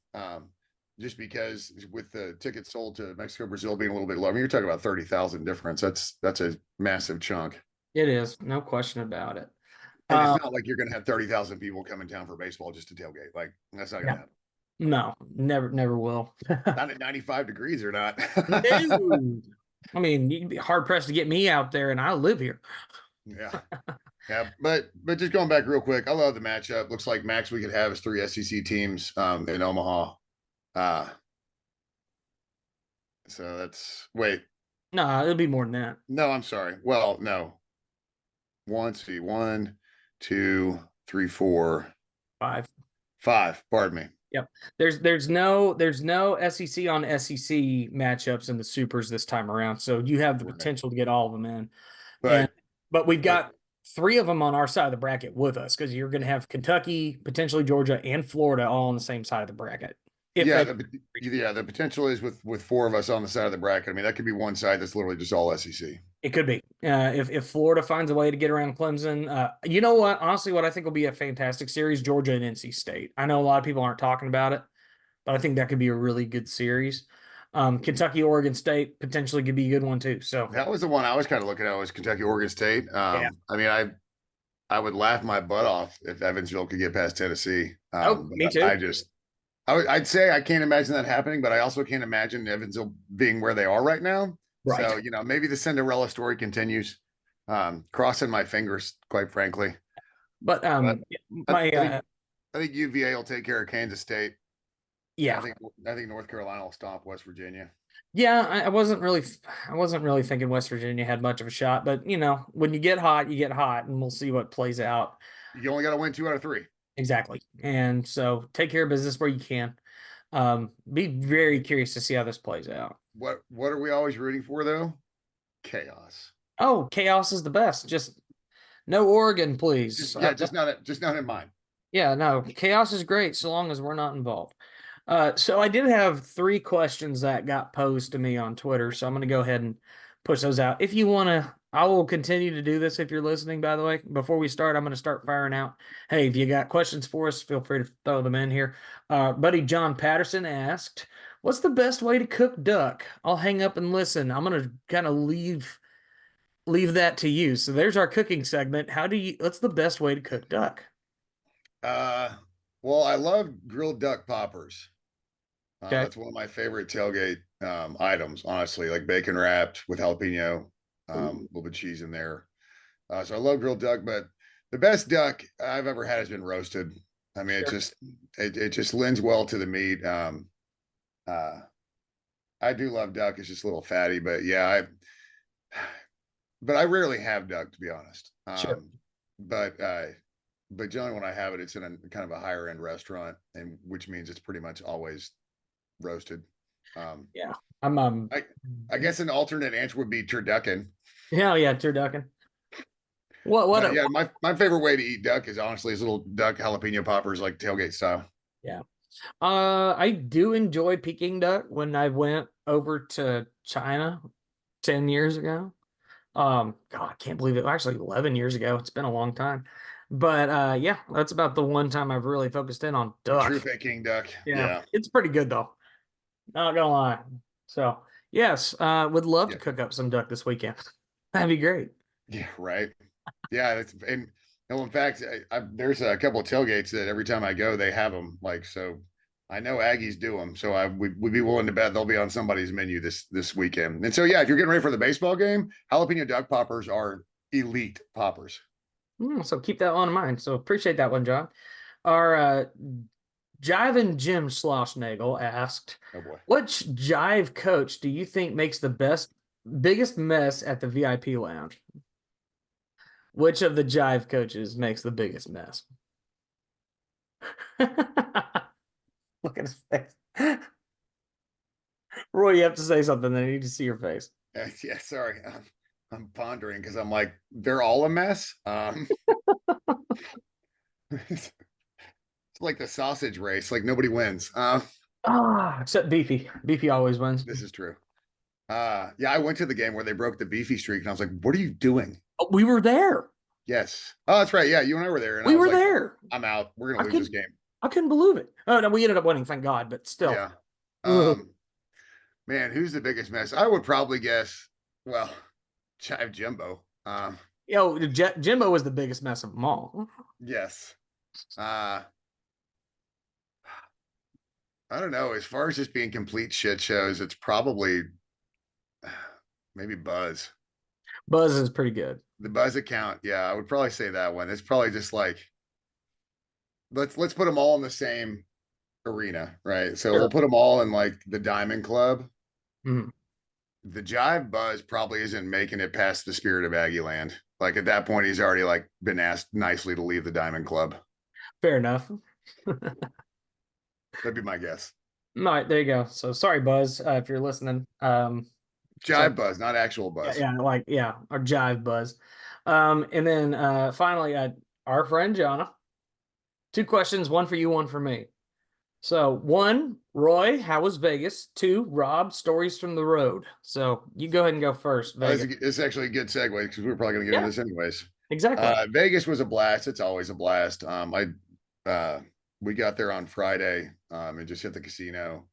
Just because with the tickets sold to Mexico, Brazil being a little bit low. I mean, you're talking about 30,000 difference. That's a massive chunk. It is. No question about it. And it's Uh, not like you're going to have 30,000 people come in town for baseball just to tailgate. Like that's not going to yeah. happen. No, never will. Not at 95 degrees or not. No. I mean, you'd be hard pressed to get me out there, and I live here. Yeah. Yeah. But just going back real quick, I love the matchup. Looks like max we could have is three SEC teams in Omaha. Uh, so that's wait. No, it'll be more than that. No, I'm sorry. Well, no. See, one, two, three, four, Five. five. Pardon me. Yep. There's no SEC on SEC matchups in the supers this time around. So you have the Right. potential to get all of them in. And But but we've but got three of them on our side of the bracket with us because you're going to have Kentucky, potentially Georgia, and Florida all on the same side of the bracket. If yeah, they the potential is with four of us on the side of the bracket. I mean, that could be one side that's literally just all SEC. It could be. If Florida finds a way to get around Clemson, you know what? Honestly, what I think will be a fantastic series, Georgia and NC State. I know a lot of people aren't talking about it, but I think that could be a really good series. Kentucky, Oregon State potentially could be a good one too. So That was the one I was kind of looking at was Kentucky, Oregon State. yeah. I mean, I would laugh my butt off if Evansville could get past Tennessee. Oh, me But too. I'd say I can't imagine that happening, but I also can't imagine Evansville being where they are right now. Right. So, maybe the Cinderella story continues. Crossing my fingers, quite frankly. But But I, my I think I think UVA will take care of Kansas State. And yeah. I think North Carolina will stomp West Virginia. Yeah, I wasn't really thinking West Virginia had much of a shot, but when you get hot, and we'll see what plays out. You only got to win 2 out of 3. Exactly. And so take care of business where you can. Be very curious to see how this plays out. What are we always rooting for though? Chaos. Oh, chaos is the best. Just no Oregon, please. Just yeah, just not in mine. Yeah, no, chaos is great so long as we're not involved. So I did have three questions that got posed to me on Twitter, so I'm going to go ahead and push those out. If you want to, I will continue to do this if you're listening, by the way. Before we start, I'm going to start firing out. Hey, if you got questions for us, feel free to throw them in here. Buddy John Patterson asked, "What's the best way to cook duck?" I'll hang up and listen. I'm going to kind of leave that to you. So there's our cooking segment. What's the best way to cook duck? Uh, well, I love grilled duck poppers. Okay. That's one of my favorite tailgate items, honestly, like bacon wrapped with jalapeno, a Ooh, little bit of cheese in there. So I love grilled duck, but the best duck I've ever had has been roasted. I mean, sure. it just lends well to the meat. Uh, I do love duck. It's just a little fatty, but yeah, but I rarely have duck to be honest. Sure. But but generally when I have it, it's in a kind of a higher end restaurant, and which means it's pretty much always roasted. Um, Yeah. I'm I I guess an alternate answer would be turducken. yeah, yeah, turducken. What But a yeah, my favorite way to eat duck is honestly is little duck jalapeno poppers like tailgate style. yeah. I do enjoy Peking duck when I went over to China 10 years ago. God, I can't believe it. Actually, 11 years ago. It's been a long time. But yeah, that's about the one time I've really focused in on A true duck. Peking duck. Yeah, Yeah. it's pretty good though. Not gonna lie. So yes, would love to Yeah. cook up some duck this weekend. That'd be great. Yeah. Right. Yeah. That's and no, in fact, there's a couple of tailgates that every time I go, they have them. Like so, I know Aggies do them, so I would be willing to bet they'll be on somebody's menu this weekend. And so yeah, if you're getting ready for the baseball game, jalapeno duck poppers are elite poppers. So keep that one in mind. So appreciate that one, John. Our Jive and Jim Schlossnagel asked, Oh boy. "Which Jive coach do you think makes the biggest mess at the VIP lounge? Which of the Jive coaches makes the biggest mess?" Look at his face. Roy, you have to say something. I need to see your face. Yeah. Sorry. I'm pondering because I'm like they're all a mess. It's like the sausage race. Like nobody wins. Except Beefy. Beefy always wins. This is true. Yeah, I went to the game where they broke the beefy streak, and I was like, "What are you doing?" Oh, we were there. Yes. Oh, that's right. Yeah, you and I were there, and I We was were like, there. "I'm out. We're I gonna lose this could game." I couldn't believe it. Oh no, we ended up winning, thank God, but still. Yeah. Ugh. Um, man, who's the biggest mess? I would probably guess. Well, Chive Jimbo. Jimbo was the biggest mess of them all. Yes. Uh, I don't know. As far as just being complete shit shows, it's probably maybe Buzz. Buzz is pretty good. The Buzz account. Yeah, I would probably say that one. It's probably just like let's put them all in the same arena, right? So we'll Sure. put them all in like the Diamond Club. Mhm. The Jive Buzz probably isn't making it past the Spirit of Aggieland. Like at that point, he's already like been asked nicely to leave the Diamond Club. Fair enough. That'd be my guess. All right, there you go. So sorry, Buzz, if you're listening. So Jive Buzz, not actual yeah, Buzz. yeah, like yeah, our Jive Buzz. And then finally, our friend Jonna. Two questions, one for you, one for me. So one, Roy, how was Vegas? Two, Rob, stories from the road. So you go ahead and go first, Vegas. It's actually a good segue because we were probably going to get into Yeah, this anyways. exactly. Vegas was a blast. It's always a blast. We got there on Friday and just hit the casino.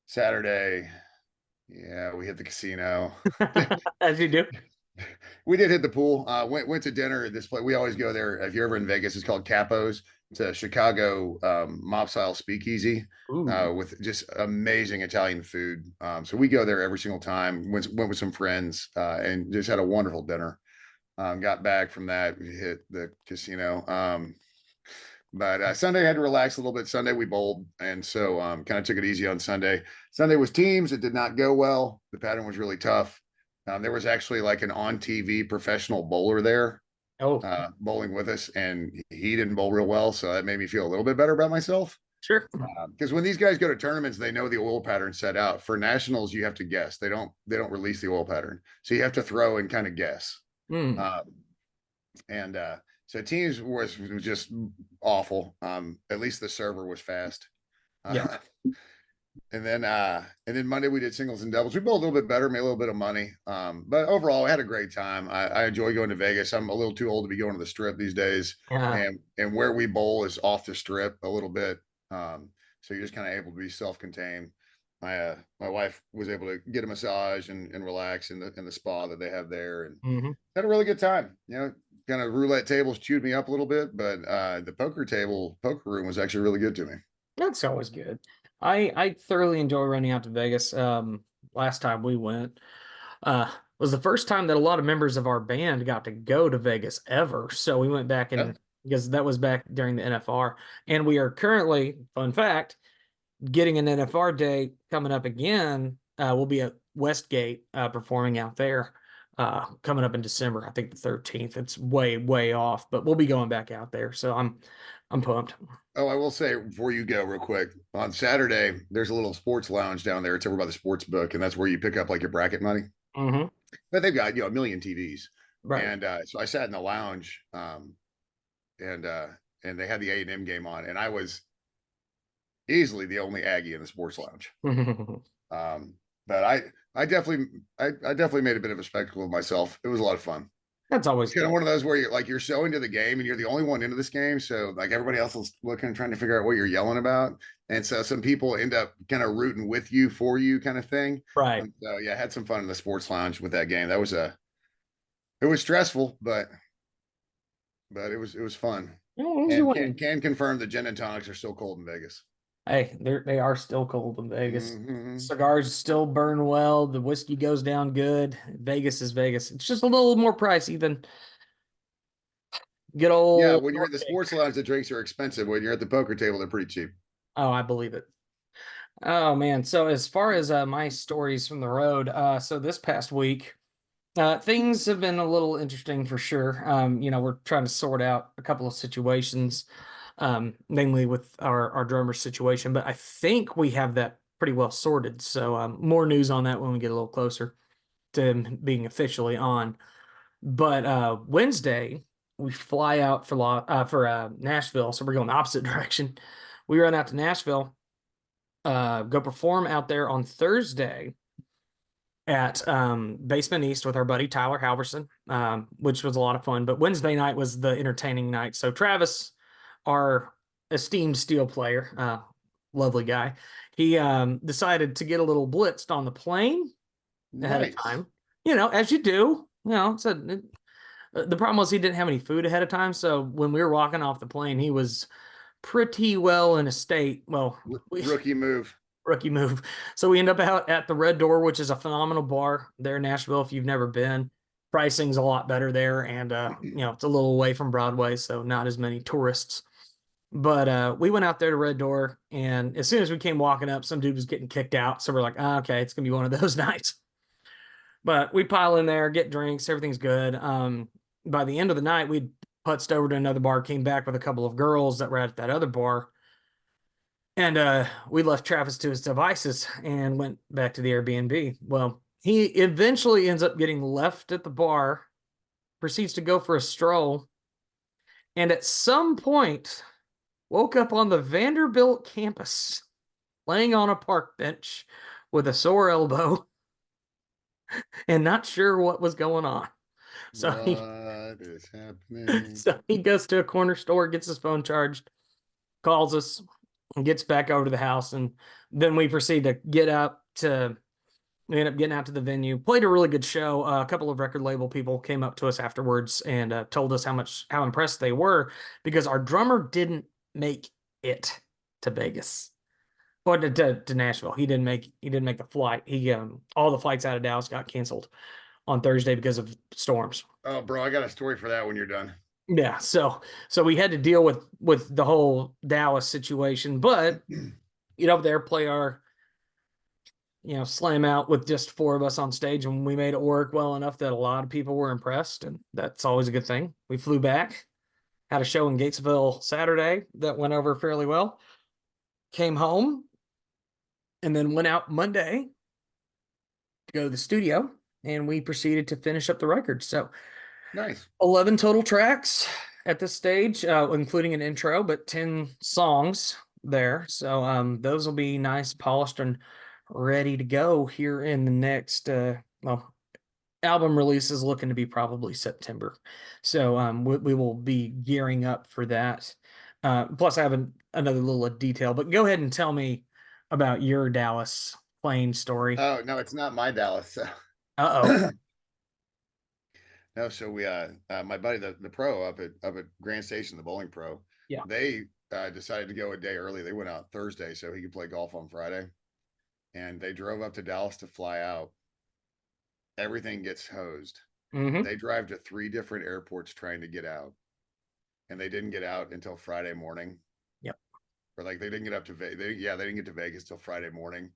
Saturday, yeah, we hit the casino. As you do. We did hit the pool. Went to dinner at this place. We always go there. If you're ever in Vegas, it's called Capo's. It's a Chicago mob style speakeasy Ooh. with just amazing Italian food. So we go there every single time. Went with some friends and just had a wonderful dinner. Got back from that, we hit the casino. But Sunday I had to relax a little bit. Sunday we bowled, and so kind of took it easy on Sunday. Sunday was teams. It did not go well. The pattern was really tough. There was actually like an on TV professional bowler there Oh, bowling with us, and he didn't bowl real well, so that made me feel a little bit better about myself. Sure. Because when these guys go to tournaments, they know the oil pattern set out. For nationals, you have to guess. They don't release the oil pattern, so you have to throw and kind of guess. Mm. Um, and so teams was just awful. At least the server was fast. Yeah. Uh, and then Monday we did singles and doubles. We bowled a little bit better, made a little bit of money. But overall, I had a great time. I enjoy going to Vegas. I'm a little too old to be going to the strip these days, Yeah. and where we bowl is off the strip a little bit. So you're just kind of able to be self-contained. My wife was able to get a massage and relax in the spa that they have there, and Hmm. had a really good time. Kind of roulette tables chewed me up a little bit, but the poker room was actually really good to me. That's always good. I thoroughly enjoy running out to Vegas. Last time we went, was the first time that a lot of members of our band got to go to Vegas ever. So we went back Yeah. and because that was back during the NFR, and we are currently, fun fact, getting an NFR day coming up again. We'll be at Westgate performing out there coming up in December. I think the 13th. It's way, way off, but we'll be going back out there. So I'm pumped. Oh, I will say before you go, real quick, on Saturday, there's a little sports lounge down there. It's over by the sports book, and that's where you pick up like your bracket money. Hmm. But they've got a million TVs, Right. and so I sat in the lounge, and and they had the A&M game on, and I was easily the only Aggie in the sports lounge. Um, but I definitely made a bit of a spectacle of myself. It was a lot of fun. That's It's always kind of good. one of those where you're so into the game and you're the only one into this game. So like everybody else is looking, trying to figure out what you're yelling about. And so some people end up kind of rooting with you for you kind of thing. Right. And so yeah, I had some fun in the sports lounge with that game. It was stressful, but it was fun. Yeah, as you And win. can confirm the gin and tonics are still cold in Vegas. Hey, they are still cold in Vegas. Hmm. Cigars still burn well. The whiskey goes down good. Vegas is Vegas. It's just a little more pricey than good Yeah, old when you're North in the Cape. sports lounge, the drinks are expensive. When you're at the poker table, they're pretty cheap. Oh, I believe it. Oh man. So as far as my stories from the road, so this past week, things have been a little interesting for sure. We're trying to sort out a couple of situations, namely with our drummer situation, but I think we have that pretty well sorted. So more news on that when we get a little closer to him being officially on. But Wednesday we fly out for Nashville, so we're going the opposite direction. We run out to Nashville, go perform out there on Thursday at Basement East with our buddy Tyler Halverson, which was a lot of fun. But Wednesday night was the entertaining night. So Travis, our esteemed steel player, lovely guy, he decided to get a little blitzed on the plane ahead of Nice. time. As you do. So the problem was he didn't have any food ahead of time. So when we were walking off the plane, he was pretty well in a state. Well, we Rookie move. rookie move. So we end up out at the Red Door, which is a phenomenal bar there in Nashville. If you've never been, pricing's a lot better there, and it's a little away from Broadway, so not as many tourists. But we went out there to Red Door, and as soon as we came walking up, some dude was getting kicked out. So we're like, okay, it's gonna be one of those nights. But we pile in there, get drinks, everything's good. By the end of the night, we'd putzed over to another bar, came back with a couple of girls that were at that other bar, and we left Travis to his devices and went back to the Airbnb. Well, he eventually ends up getting left at the bar, proceeds to go for a stroll, and at some point woke up on the Vanderbilt campus, laying on a park bench with a sore elbow and not sure what was going on. So he What is happening? so he goes to a corner store, gets his phone charged, calls us, and gets back over to the house, and then we proceed to we ended up getting out to the venue, played a really good show. A couple of record label people came up to us afterwards and told us how impressed they were because our drummer didn't make it to Vegas or to Nashville. He didn't make the flight. He all the flights out of Dallas got canceled on Thursday because of storms. Oh, bro, I got a story for that when you're done. Yeah, so we had to deal with the whole Dallas situation, but get up there, play our slam out with just four of us on stage, and we made it work well enough that a lot of people were impressed, and that's always a good thing. We flew back, had a show in Gatesville Saturday that went over fairly well, came home, and then went out Monday to go to the studio, and we proceeded to finish up the record. So Nice. 11 total tracks at this stage, including an intro, but 10 songs there. So those will be nice, polished, and ready to go here in the next well, album release is looking to be probably September. So we will be gearing up for that. Plus, I have another little detail, but go ahead and tell me about your Dallas plane story. Oh no, it's not my Dallas. Uh-oh. No, so we my buddy the pro up at Grand Station, the bowling pro, Yeah. they decided to go a day early. They went out Thursday so he could play golf on Friday. And they drove up to Dallas to fly out. Everything gets hosed. Mm-hmm. They drive to 3 different airports trying to get out. And they didn't get out until Friday morning. Yep. Or like they didn't get up to Vegas. They didn't get to Vegas till Friday morning.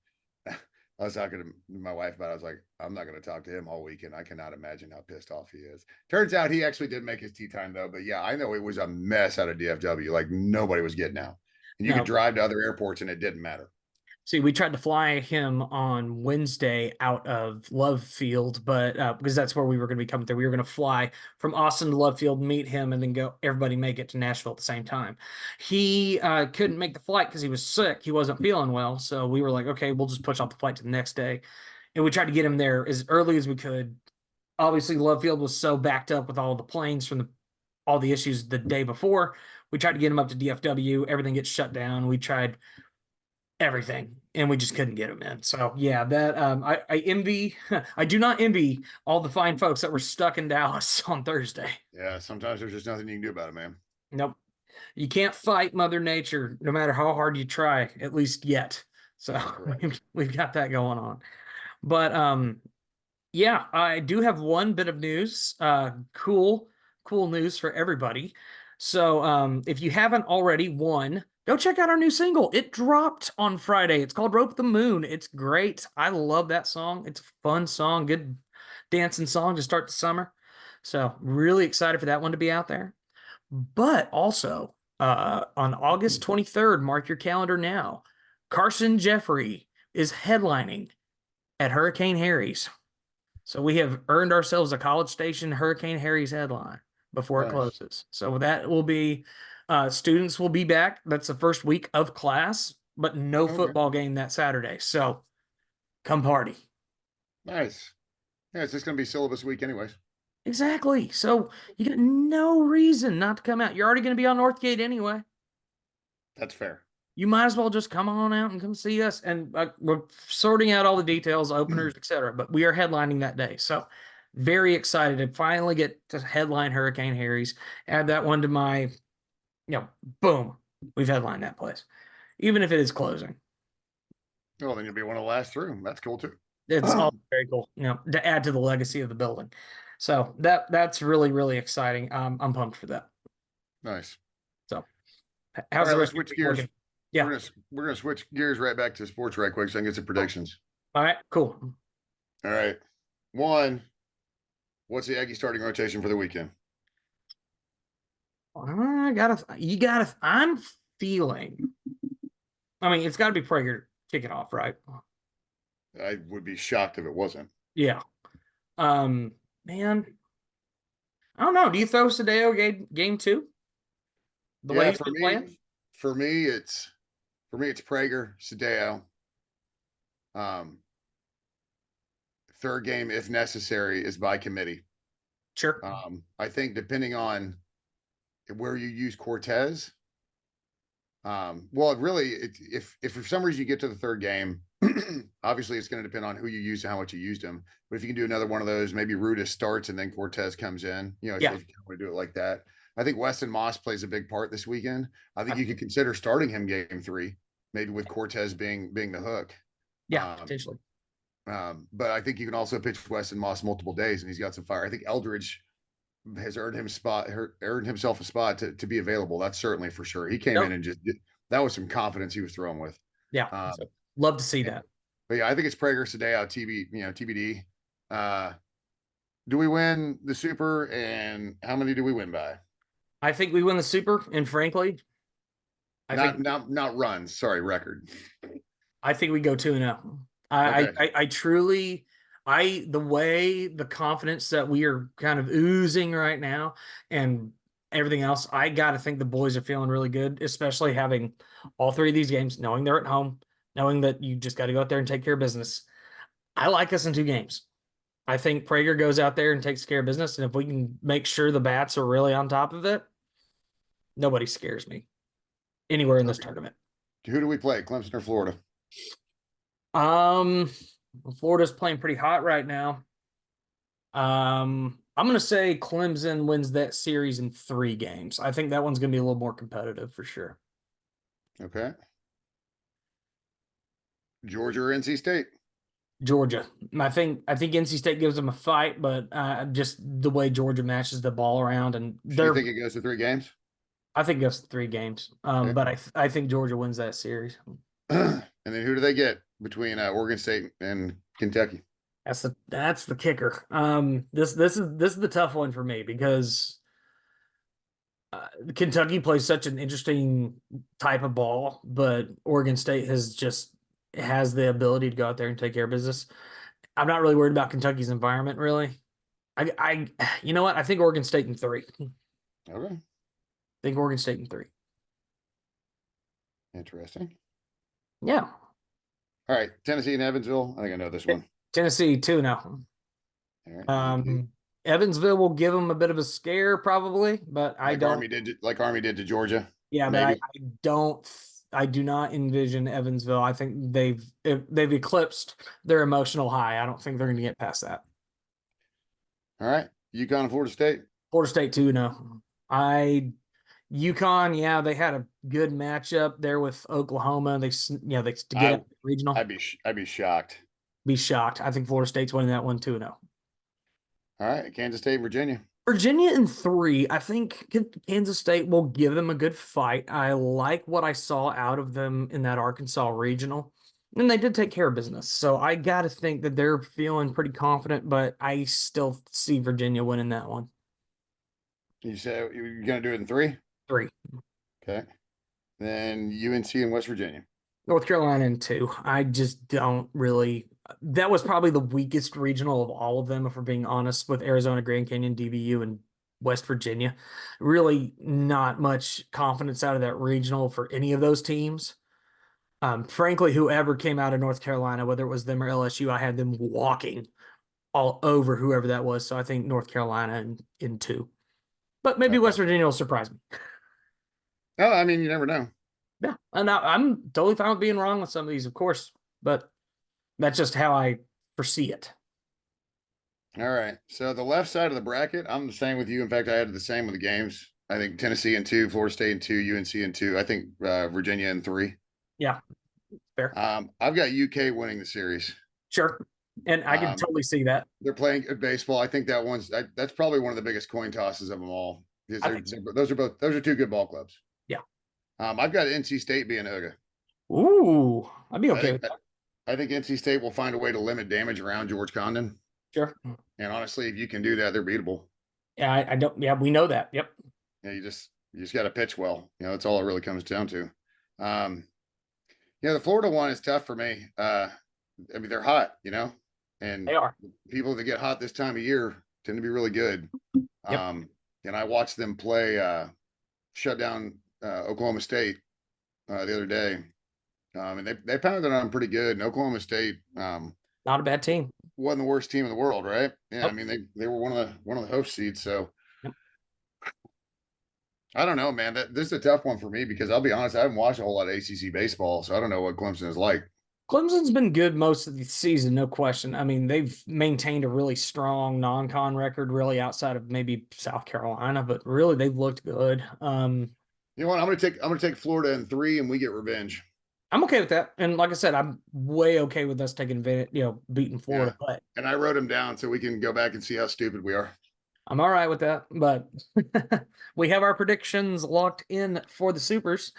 I was talking to my wife about it. I was like, I'm not going to talk to him all weekend. I cannot imagine how pissed off he is. Turns out he actually did make his tea time though. But yeah, I know it was a mess out of DFW. Like nobody was getting out. And you could No. drive to other airports and it didn't matter. See, we tried to fly him on Wednesday out of Love Field, but because that's where we were going to be coming through. We were going to fly from Austin to Love Field, meet him, and then go. Everybody make it to Nashville at the same time. He couldn't make the flight because he was sick. He wasn't feeling well, so we were like, okay, we'll just push off the flight to the next day, and we tried to get him there as early as we could. Obviously, Love Field was so backed up with all the planes from all the issues the day before. We tried to get him up to DFW. Everything gets shut down. We tried everything, and we just couldn't get him in. So yeah, that I envy. I do not envy all the fine folks that were stuck in Dallas on Thursday. Yeah, sometimes there's just nothing you can do about it, man. Nope, you can't fight Mother Nature no matter how hard you try. At least yet. So Correct. we've got that going on. But yeah, I do have one bit of news. Cool news for everybody. So, if you haven't already, go check out our new single. It dropped on Friday. It's called Rope the Moon. It's great. I love that song. It's a fun song, good dancing song to start the summer. So, really excited for that one to be out there. But also, on August 23rd, mark your calendar now, Carson Jeffrey is headlining at Hurricane Harry's. So we have earned ourselves a College Station Hurricane Harry's headline before it Nice. closes. So that will be students will be back. That's the first week of class, but no Okay. football game that Saturday. So come party. Nice. Yeah, it's just gonna be syllabus week anyways. Exactly. So you got no reason not to come out. You're already going to be on Northgate anyway. That's fair. You might as well just come on out and come see us. And we're sorting out all the details, openers, etc. But we are headlining that day. So very excited to finally get to headline Hurricane Harry's. Add that one to my, boom, we've headlined that place, even if it is closing. Well, then you'll be one of the last through. That's cool too. It's all very cool, to add to the legacy of the building. So that's really, really exciting. I'm pumped for that. Nice. So All how's right, the let's rest of your switch week gears. looking? Yeah. We're gonna switch gears right back to sports right quick so I can get some predictions. All right, cool. All right. One, what's the Aggie starting rotation for the weekend? I'm feeling, I mean, it's got to be Prager kicking off, right? I would be shocked if it wasn't. Yeah. Man, I don't know. Do you throw Sadeo game two? The way Yeah, he's been playing? for me, it's Prager, Sadeo. Um, third game, if necessary, is by committee. Sure. I think depending on where you use Cortez, well, really, if for some reason you get to the third game, obviously it's going to depend on who you use and how much you used him. But if you can do another one of those, maybe Rudis starts and then Cortez comes in, if Yeah. you want to do it like that. I think Weston Moss plays a big part this weekend. I think you could consider starting him game 3, maybe with Cortez being the hook. Yeah, potentially. But I think you can also pitch Weston Moss multiple days, and he's got some fire. I think Eldridge has earned himself a spot to be available. That's certainly for sure. He came in and just that was some confidence he was throwing with. Yeah, so love to see that. But yeah, I think it's Prager Sadeo TBD. Do we win the Super, and how many do we win by? I think we win the Super, and frankly, I think Not runs. Sorry, record. I think we go 2-0. Okay. I truly the way the confidence that we are kind of oozing right now and everything else, I gotta think the boys are feeling really good, especially having all three of these games, knowing they're at home, knowing that you just got to go out there and take care of business. I like us in 2 games. I think Prager goes out there and takes care of business, and if we can make sure the bats are really on top of it, nobody scares me anywhere in this Okay. tournament. Who do we play? Clemson or Florida? Um, Florida's playing pretty hot right now. I'm gonna say Clemson wins that series in 3 games. I think that one's gonna be a little more competitive for sure. Okay. Georgia or NC State? Georgia. I think NC State gives them a fight, but just the way Georgia matches the ball around, and So you they're think it goes to 3 games? I think that's 3 games. Okay. But I think Georgia wins that series. And then who do they get between Oregon State and Kentucky? That's the kicker. This is the tough one for me because Kentucky plays such an interesting type of ball, but Oregon State has the ability to go out there and take care of business. I'm not really worried about Kentucky's environment, really. You know what? I think Oregon State in 3. I Okay. think Oregon State in 3. Interesting. Yeah. All right. Tennessee and Evansville. I think I know this one. Tennessee 2 now. All right. Um, Evansville will give them a bit of a scare probably, but I Like don't. Army did to Georgia, Yeah, but maybe. I don't. I do not envision Evansville. I think they've eclipsed their emotional high. I don't think they're going to get past that. All right. UConn and Florida State. Florida State too. No, I UConn. Yeah, they had a good matchup there with Oklahoma. They to get I up regional. I'd be shocked. Be shocked. I think Florida State's winning that one too. No, All right. Kansas State, Virginia. Virginia in 3. I think Kansas State will give them a good fight. I like what I saw out of them in that Arkansas regional. And they did take care of business. So I got to think that they're feeling pretty confident, but I still see Virginia winning that one. You say you're gonna do it in 3? 3. Okay. Then UNC and West Virginia. North Carolina in 2. I just don't really. That was probably the weakest regional of all of them, if we're being honest, with Arizona, Grand Canyon, DBU, and West Virginia. Really not much confidence out of that regional for any of those teams. Frankly, whoever came out of North Carolina, whether it was them or LSU, I had them walking all over whoever that was. So I think North Carolina in 2. But maybe Okay. West Virginia will surprise me. Oh, I mean, you never know. Yeah. And I'm totally fine with being wrong with some of these, of course. But that's just how I foresee it. All right. So the left side of the bracket, I'm the same with you. In fact, I had the same with the games. I think Tennessee in 2, Florida State in 2, UNC in 2. I think Virginia in 3. Yeah, fair. I've got UK winning the series. Sure. And I can Um, totally see that. they're playing good baseball. I think that's probably one of the biggest coin tosses of them all. Because I think so. those are 2 good ball clubs. Yeah. I've got NC State being Uga. Ooh, I'd be I okay think with that. I think NC State will find a way to limit damage around George Condon. Sure. And honestly, if you can do that, they're beatable. Yeah, I don't. Yeah, we know that. Yep. Yeah, you just got to pitch well. That's all it really comes down to. Um, the Florida one is tough for me. I mean, they're hot, and They are. people that get hot this time of year tend to be really good. Yep. And I watched them play shut down Oklahoma State the other day. And they pounded on them pretty good. And Oklahoma State Not a bad team. wasn't the worst team in the world, right? Yeah, I Nope. mean they were one of the host seeds. So Yep. I don't know, man. This is a tough one for me because I'll be honest, I haven't watched a whole lot of ACC baseball, so I don't know what Clemson is like. Clemson's been good most of the season, no question. I mean, they've maintained a really strong non-con record, really outside of maybe South Carolina, but really they've looked good. You know what? I'm gonna take Florida in 3, and we get revenge. I'm okay with that. And like I said, I'm way okay with us taking advantage, beating Yeah, Florida. But and I wrote them down so we can go back and see how stupid we are. I'm all right with that. But we have our predictions locked in for the Supers,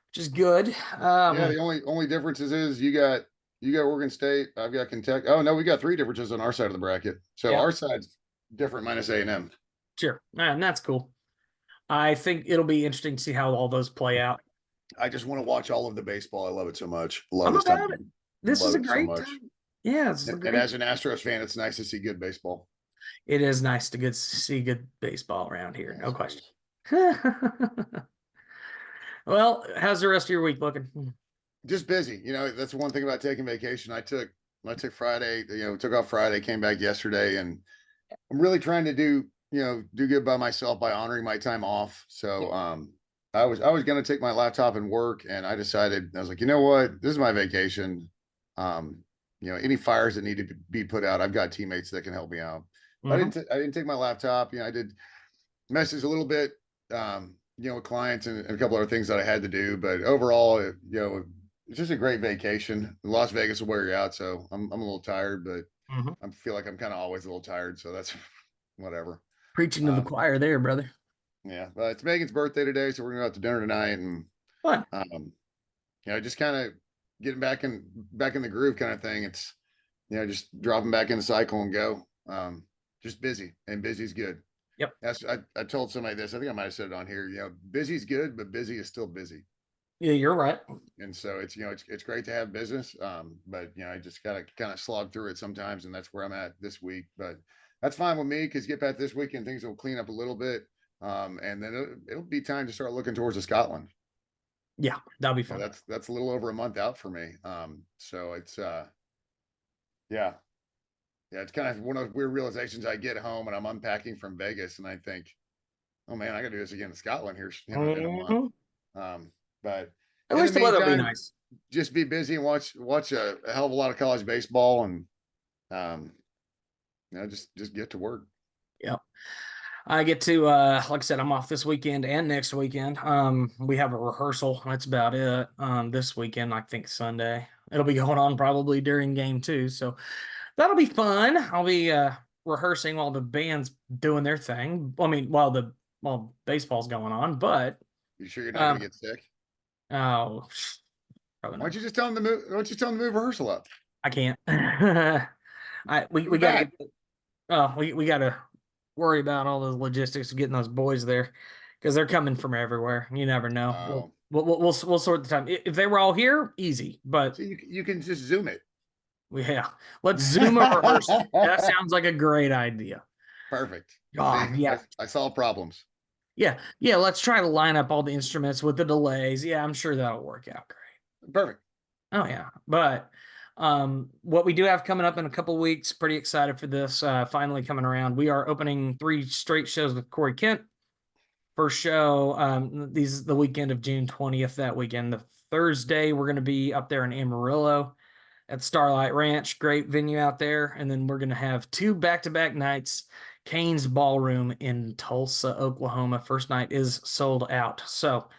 which is good. Yeah, the only differences is you got Oregon State, I've got Kentucky. Oh no, we got 3 differences on our side of the bracket. So Yeah, our side's different minus A&M. sure. And that's cool. I think it'll be interesting to see how all those play out. I just want to watch all of the baseball. I love it so much. Love I'm this time. about it. This is Love a it so great much. time. Yeah, this is a And great. as an Astros fan, it's nice to see good baseball. It is nice to get see good baseball around here, no Yes, it question. is. Well, how's the rest of your week looking? Just busy. That's one thing about taking vacation. I took Friday, took off Friday, came back yesterday, and I'm really trying to do good by myself by honoring my time off. So I was gonna take my laptop and work, and I decided I was like, you know what, this is my vacation. Um, any fires that need to be put out, I've got teammates that can help me out. But Hmm. I didn't take my laptop. I did message a little bit, with clients and a couple other things that I had to do. But overall, it's just a great vacation. Las Vegas will wear you out, so I'm a little tired, but Hmm. I feel like I'm kind of always a little tired, so that's whatever. Preaching to the Um, choir there, brother. yeah, but it's Megan's birthday today, so we're gonna go out to dinner tonight, and Fun. um, just kind of getting back in the groove kind of thing. It's just dropping back in the cycle and go. Just busy, and busy's good. Yep. I told somebody this. I think I might have said it on here. Busy's good, but busy is still busy. Yeah, you're right. And so it's great to have business. But I just gotta kind of slog through it sometimes, and that's where I'm at this week. But that's fine with me because get back this weekend, things will clean up a little bit. And then it'll be time to start looking towards the Scotland. Yeah, that'll be Yeah, fun. that's a little over a month out for me. So it's yeah. Yeah, it's kind of one of those weird realizations. I get home and I'm unpacking from Vegas, and I think, oh man, I gotta do this again in Scotland here in a month. Hmm. Um, but At in the least the weather will be meantime, nice. just be busy and watch a hell of a lot of college baseball, and um, just get to work. Yep. I get to like I said, I'm off this weekend and next weekend. We have a rehearsal. That's about it. This weekend, I think Sunday. It'll be going on probably during game two. So that'll be fun. I'll be rehearsing while the band's doing their thing. I mean, while baseball's going on, but You sure you're not going to um get sick? oh probably Why don't not. you just tell them to move? Why don't you tell them to move rehearsal up? I can't. We Move it gotta back. get we gotta worry about all the logistics of getting those boys there because they're coming from everywhere. You never know. Oh, We'll sort the time. If they were all here, easy. But so you can just zoom it. yeah, let's zoom a rehearsal. That sounds like a great idea. Perfect. See, God, yeah, I solve problems. yeah. Let's try to line up all the instruments with the delays. Yeah, I'm sure that'll work out great. Perfect. Oh yeah, but what we do have coming up in a couple weeks, pretty excited for this. Finally coming around, we are opening 3 straight shows with Corey Kent. First show, these the weekend of June 20th. That weekend, the Thursday, we're going to be up there in Amarillo at Starlight Ranch. Great venue out there, and then we're going to have 2 back-to-back nights. Kane's Ballroom in Tulsa, Oklahoma. First night is sold out, so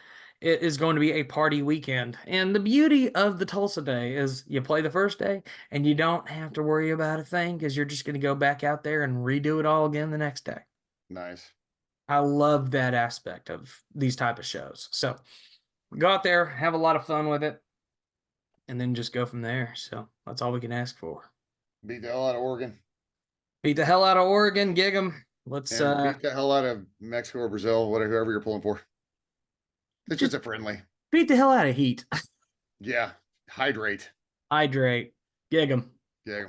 it is going to be a party weekend. And the beauty of the Tulsa day is you play the first day and you don't have to worry about a thing because you're just going to go back out there and redo it all again the next day. Nice. I love that aspect of these type of shows. So go out there, have a lot of fun with it, and then just go from there. So that's all we can ask for. Beat the hell out of Oregon Beat the hell out of Oregon, gig 'em. Let's and beat the hell out of Mexico or Brazil, whatever, whoever you're pulling for. It's just just a friendly. beat the hell out of Heat. Yeah. Hydrate. Hydrate, gig 'em. Yeah.